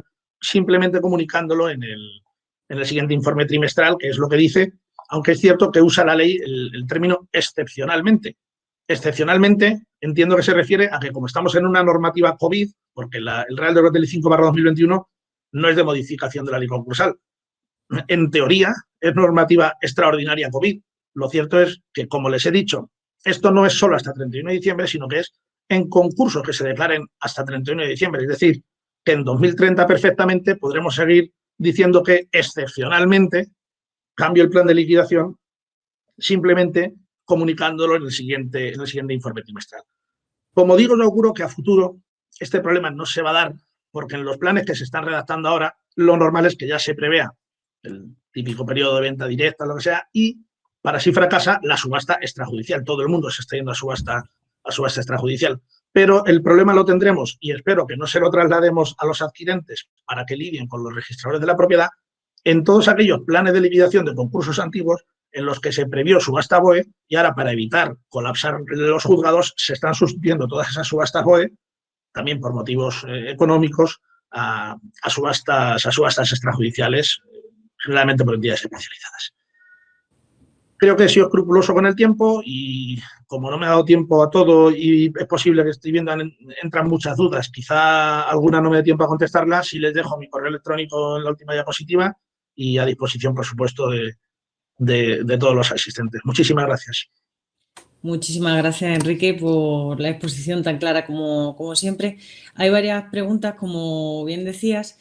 simplemente comunicándolo en el siguiente informe trimestral, que es lo que dice, aunque es cierto que usa la ley el término excepcionalmente. Excepcionalmente, entiendo que se refiere a que, como estamos en una normativa COVID, porque el Real Decreto Ley 5/2021 no es de modificación de la ley concursal, en teoría es normativa extraordinaria COVID. Lo cierto es que, como les he dicho, esto no es solo hasta 31 de diciembre, sino que es en concursos que se declaren hasta 31 de diciembre. Es decir, que en 2030 perfectamente podremos seguir diciendo que excepcionalmente cambio el plan de liquidación, simplemente comunicándolo en el siguiente informe trimestral. Como digo, yo auguro que a futuro este problema no se va a dar, porque en los planes que se están redactando ahora, lo normal es que ya se prevea el típico periodo de venta directa, lo que sea, y para si fracasa, la subasta extrajudicial. Todo el mundo se está yendo a subasta extrajudicial. Pero el problema lo tendremos, y espero que no se lo traslademos a los adquirentes para que lidien con los registradores de la propiedad, en todos aquellos planes de liquidación de concursos antiguos en los que se previó subasta BOE, y ahora, para evitar colapsar los juzgados, se están sustituyendo todas esas subastas BOE, también por motivos económicos, a subastas extrajudiciales, generalmente por entidades especializadas. Creo que he sido escrupuloso con el tiempo y, como no me ha dado tiempo a todo y es posible que estoy viendo entran muchas dudas, quizá alguna no me dé tiempo a contestarlas, y les dejo mi correo electrónico en la última diapositiva y a disposición, por supuesto, de todos los asistentes. Muchísimas gracias. Muchísimas gracias, Enrique, por la exposición tan clara como siempre. Hay varias preguntas, como bien decías,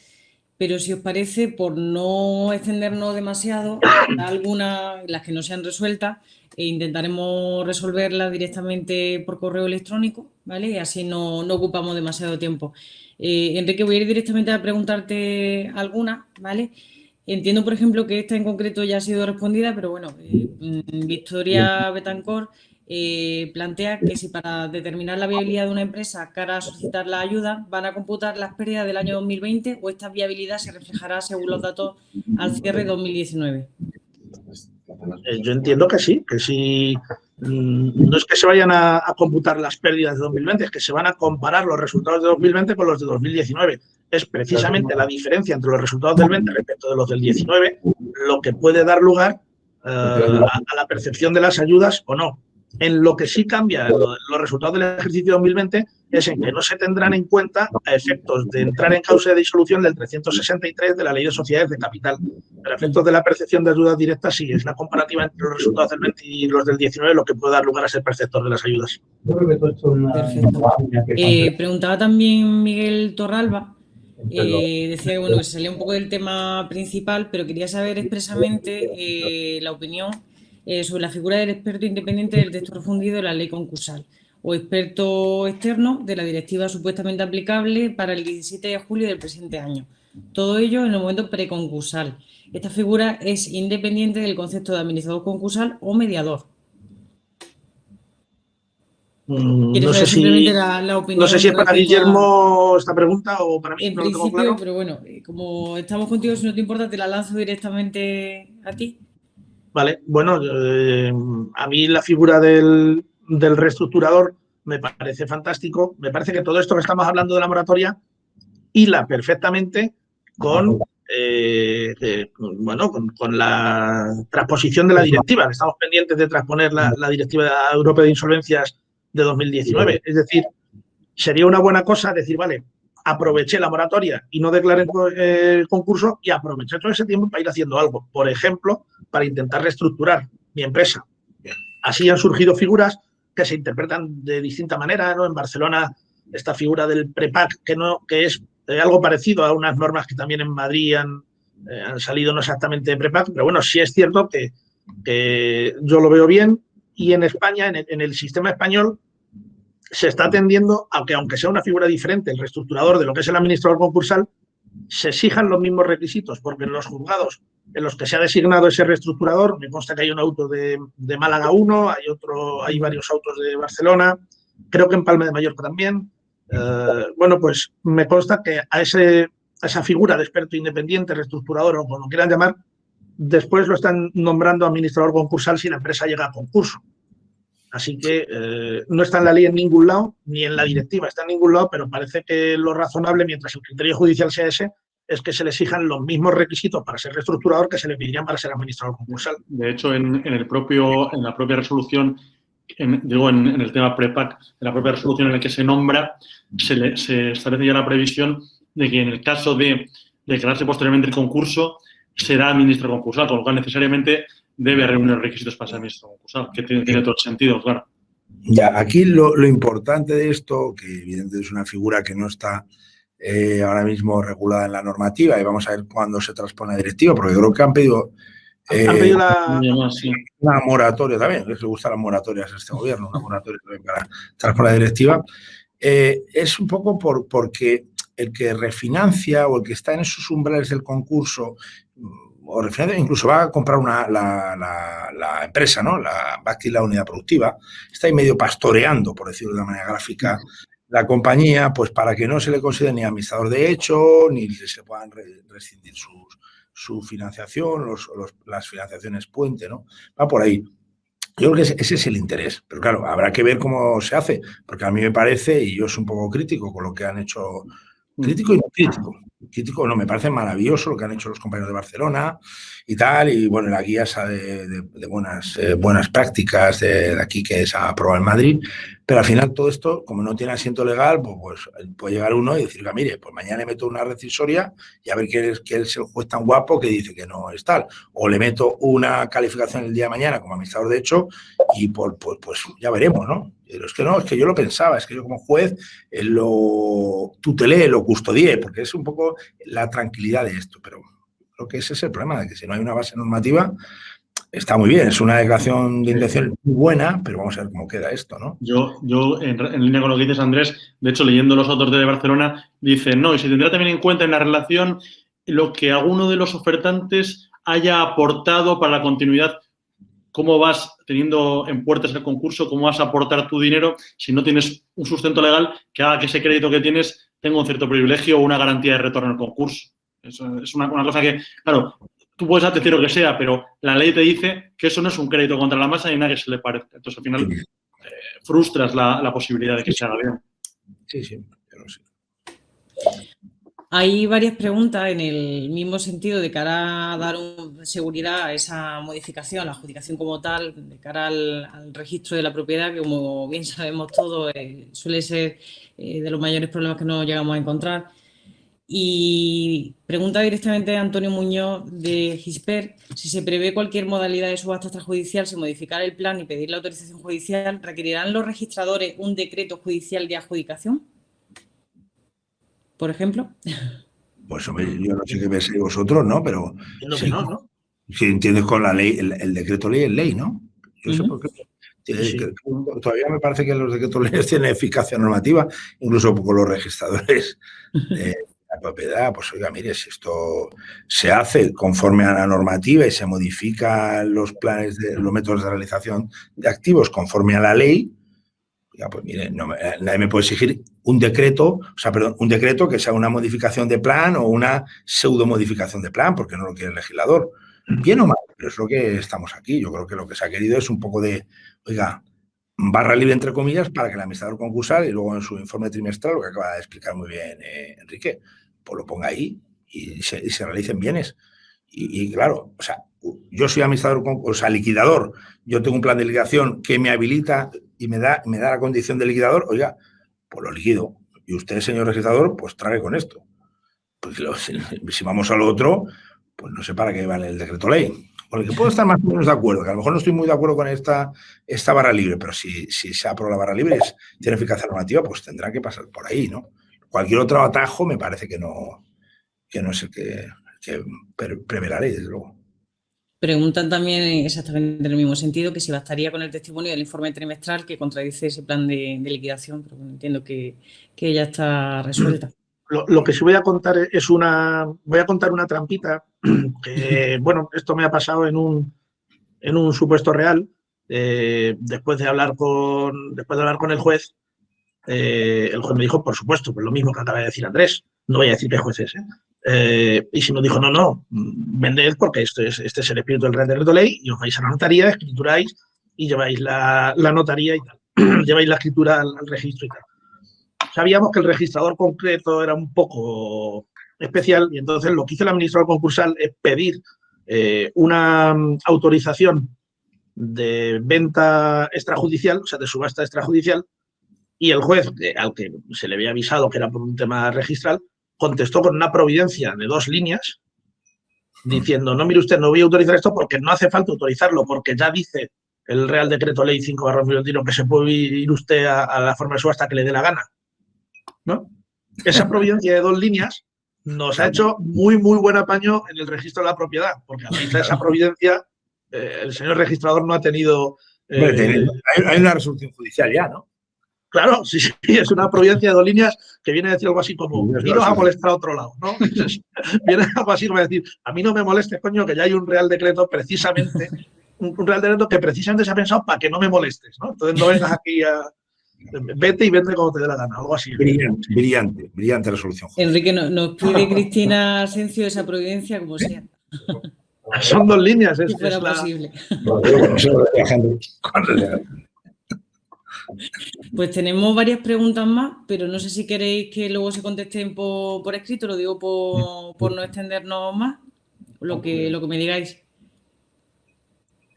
pero si os parece, por no extendernos demasiado, algunas, las que no sean resueltas, intentaremos resolverlas directamente por correo electrónico, ¿vale? Y así no ocupamos demasiado tiempo. Enrique, voy a ir directamente a preguntarte algunas, ¿vale? Entiendo, por ejemplo, que esta en concreto ya ha sido respondida, pero bueno, Victoria Betancourt plantea que si para determinar la viabilidad de una empresa cara a solicitar la ayuda van a computar las pérdidas del año 2020 o esta viabilidad se reflejará según los datos al cierre de 2019. Yo entiendo que sí. No es que se vayan a computar las pérdidas de 2020, es que se van a comparar los resultados de 2020 con los de 2019. Es precisamente la diferencia entre los resultados del 20 respecto de los del 19 lo que puede dar lugar a la percepción de las ayudas o no. En lo que sí cambia los resultados del ejercicio 2020 es en que no se tendrán en cuenta a efectos de entrar en causa de disolución del 363 de la Ley de Sociedades de Capital. Pero a efectos de la percepción de ayudas directas sí, es la comparativa entre los resultados del 20 y los del 19 lo que puede dar lugar a ser perceptor de las ayudas. Perfecto. Preguntaba también Miguel Torralba, decía que, bueno, que se salía un poco del tema principal, pero quería saber expresamente la opinión sobre la figura del experto independiente del texto refundido de la ley concursal o experto externo de la directiva supuestamente aplicable para el 17 de julio del presente año. Todo ello en el momento preconcursal. Esta figura es independiente del concepto de administrador concursal o mediador. No sé si, la opinión, no sé si es para Guillermo esta pregunta o para mí. En principio, claro. Pero bueno, como estamos contigo, si no te importa, te la lanzo directamente a ti. Vale, bueno, a mí la figura del reestructurador me parece fantástico. Me parece que todo esto que estamos hablando de la moratoria hila perfectamente con, con la transposición de la directiva. Estamos pendientes de transponer la Directiva Europea de Insolvencias de 2019. Es decir, sería una buena cosa decir, vale, aproveché la moratoria y no declaré el concurso y aproveché todo ese tiempo para ir haciendo algo. Por ejemplo, para intentar reestructurar mi empresa. Así han surgido figuras que se interpretan de distinta manera, ¿no? En Barcelona, esta figura del prepack, que es algo parecido a unas normas que también en Madrid han salido, no exactamente de prepack, pero bueno, sí es cierto que yo lo veo bien. Y en España, en el sistema español, se está tendiendo a que, aunque sea una figura diferente, el reestructurador de lo que es el administrador concursal, se exijan los mismos requisitos, porque en los juzgados en los que se ha designado ese reestructurador, me consta que hay un auto de Málaga 1, hay varios autos de Barcelona, creo que en Palma de Mallorca también. Bueno, pues me consta que a esa figura de experto independiente, reestructurador o como lo quieran llamar, después lo están nombrando administrador concursal si la empresa llega a concurso. Así que no está en la ley en ningún lado, ni en la directiva está en ningún lado, pero parece que lo razonable, mientras el criterio judicial sea ese, es que se le exijan los mismos requisitos para ser reestructurador que se le pedirían para ser administrador concursal. De hecho, en la propia resolución, en el tema prepack, en la propia resolución en la que se nombra, se establece ya la previsión de que en el caso de declararse posteriormente el concurso, será administrador concursal, con lo cual necesariamente debe reunir los requisitos para ser administrador concursal, que tiene todo el sentido, claro. Ya, aquí lo importante de esto, que evidentemente es una figura que no está ahora mismo regulada en la normativa, y vamos a ver cuándo se transpone la directiva, porque creo que han pedido una moratoria también, les gustan las moratorias a este gobierno, una moratoria también para transponer la directiva. Es un poco porque el que refinancia o el que está en esos umbrales del concurso o refinancia, incluso va a comprar la empresa, ¿no? Va a adquirir la unidad productiva, está ahí medio pastoreando, por decirlo de una manera gráfica, la compañía, pues para que no se le considere ni administrador de hecho, ni se puedan rescindir su financiación, las financiaciones puente, ¿no? Va por ahí. Yo creo que ese es el interés, pero claro, habrá que ver cómo se hace, porque a mí me parece, y yo soy un poco crítico con lo que han hecho, crítico y no crítico. Crítico no, me parece maravilloso lo que han hecho los compañeros de Barcelona y tal, y bueno, la guía esa de buenas prácticas de aquí que se ha aprobado en Madrid, pero al final todo esto, como no tiene asiento legal, pues puede llegar uno y decir, mire, pues mañana le meto una rescisoria y a ver que es el juez tan guapo que dice que no es tal, o le meto una calificación el día de mañana como administrador de hecho y pues ya veremos, ¿no? Pero es que no, es que yo lo pensaba, es que yo como juez lo tutelé, lo custodié, porque es un poco la tranquilidad de esto, pero creo que ese es el problema, de que si no hay una base normativa, está muy bien, es una declaración de intención muy buena, pero vamos a ver cómo queda esto, ¿no? Yo en línea con lo que dices, Andrés, de hecho, leyendo los autos de Barcelona, dicen, no, y se tendrá también en cuenta en la relación lo que alguno de los ofertantes haya aportado para la continuidad. ¿cómo vas teniendo en puertas el concurso? ¿Cómo vas a aportar tu dinero si no tienes un sustento legal que haga que ese crédito que tienes tenga un cierto privilegio o una garantía de retorno al concurso? Eso es una cosa que, claro, tú puedes decir lo que sea, pero la ley te dice que eso no es un crédito contra la masa ni nada que se le parezca. Entonces, al final, frustras la posibilidad de que se haga bien. Sí, pero sí. Hay varias preguntas en el mismo sentido de cara a dar seguridad a esa modificación, a la adjudicación como tal, de cara al registro de la propiedad, que como bien sabemos todos suele ser de los mayores problemas que nos llegamos a encontrar. Y pregunta directamente a Antonio Muñoz de Gisper, si se prevé cualquier modalidad de subasta extrajudicial, si modificar el plan y pedir la autorización judicial, ¿requerirán los registradores un decreto judicial de adjudicación? Por ejemplo. Pues hombre, yo no sé qué pensáis vosotros, ¿no? Pero Entiendo sí, que no, ¿no? si entiendes con la ley, el decreto ley es ley, ¿no? Yo sé por qué. Sí. Todavía me parece que los decretos leyes tienen eficacia normativa, incluso con los registradores de la propiedad. Pues oiga, mire, si esto se hace conforme a la normativa y se modifican los planes de los métodos de realización de activos conforme a la ley, ya, pues mire, nadie me puede exigir un decreto que sea una modificación de plan o una pseudo modificación de plan, porque no lo quiere el legislador. Bien o mal, pero es lo que estamos aquí. Yo creo que lo que se ha querido es un poco de, oiga, barra libre entre comillas para que el administrador concursal y luego en su informe trimestral, lo que acaba de explicar muy bien Enrique, pues lo ponga ahí y se realicen bienes. Y claro, o sea, yo soy administrador, o sea, liquidador, yo tengo un plan de liquidación que me habilita y me da la condición de liquidador, oiga, pues lo liquido. Y usted, señor registrador, pues trague con esto. Pues si vamos al otro, pues no sé para qué vale el decreto ley. Con el que puedo estar más o menos de acuerdo, que a lo mejor no estoy muy de acuerdo con esta barra libre, pero si se aprueba la barra libre y tiene eficacia normativa, pues tendrá que pasar por ahí, ¿no? Cualquier otro atajo me parece que no es el que prevé la ley, desde luego. Preguntan también exactamente en el mismo sentido que si bastaría con el testimonio del informe trimestral que contradice ese plan de liquidación, pero entiendo que ya está resuelta. Lo que sí voy a contar voy a contar una trampita que, bueno, esto me ha pasado en un supuesto real. Después de hablar con el juez me dijo, por supuesto, pues lo mismo que acaba de decir Andrés, no voy a decir qué juez es, y si nos dijo, no, vended porque este es el espíritu del Real Decreto Ley y os vais a la notaría, escrituráis y lleváis la notaría y tal, lleváis la escritura al registro y tal. Sabíamos que el registrador concreto era un poco especial y entonces lo que hizo el administrador concursal es pedir una autorización de venta extrajudicial, o sea, de subasta extrajudicial, y el juez, al que se le había avisado que era por un tema registral, contestó con una providencia de 2 líneas diciendo, no, mire usted, no voy a autorizar esto porque no hace falta autorizarlo, porque ya dice el Real Decreto Ley 5/2021 que se puede ir usted a la forma de subasta que le dé la gana, ¿no? Esa providencia de 2 líneas nos ha hecho muy, muy buen apaño en el registro de la propiedad, porque a la vista de esa providencia el señor registrador no ha tenido... hay una resolución judicial ya, ¿no? Claro, sí, es una providencia de 2 líneas que viene a decir algo así como, iros a molestar a otro lado, ¿no? Viene algo así como a decir, a mí no me molestes, coño, que ya hay un Real Decreto precisamente, un Real Decreto que precisamente se ha pensado para que no me molestes, ¿no? Entonces no vengas aquí vete y vende como te dé la gana, algo así. Brillante resolución. Enrique, nos pide Cristina Asencio esa providencia como sea. Son 2 líneas, si fuera posible. Pues tenemos varias preguntas más, pero no sé si queréis que luego se contesten por escrito, lo digo por no extendernos más, lo que me digáis.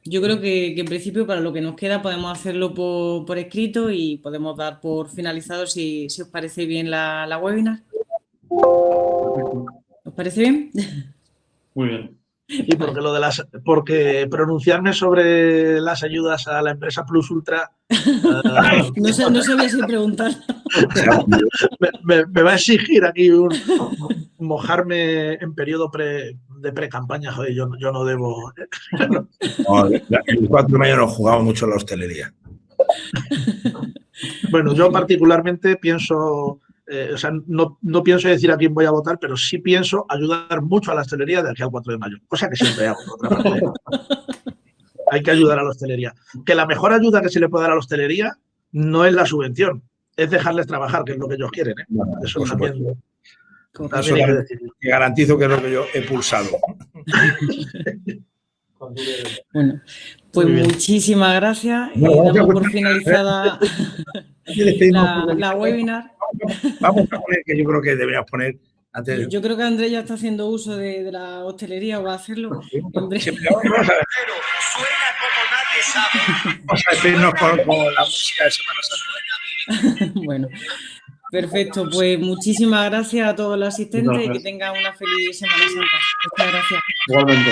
Yo creo que en principio para lo que nos queda podemos hacerlo por escrito y podemos dar por finalizado si os parece bien la webinar. ¿Os parece bien? Muy bien. Y porque pronunciarme sobre las ayudas a la empresa Plus Ultra no sabía si preguntar. me va a exigir aquí mojarme en periodo de pre-campaña. Joder, yo no debo. No, el 4 de mayo nos jugamos mucho en la hostelería. Bueno, yo particularmente pienso, o sea, no pienso decir a quién voy a votar, pero sí pienso ayudar mucho a la hostelería de aquí al 4 de mayo, cosa que siempre hago, por otra parte. hay que ayudar a la hostelería. Que la mejor ayuda que se le puede dar a la hostelería no es la subvención, es dejarles trabajar, que es lo que ellos quieren. Eso por también Eso hay que decirlo. te garantizo que es lo que yo he pulsado. Bueno, pues muchísimas gracias. Damos por finalizada la webinar. Vamos a poner, que yo creo que deberíamos poner antes. Yo creo que Andrés ya está haciendo uso de la hostelería o va a hacerlo. Vamos a despedirnos con la música de Semana Santa. Bueno, perfecto. Pues muchísimas gracias a todos los asistentes y que tengan una feliz Semana Santa. Muchas gracias. Igualmente.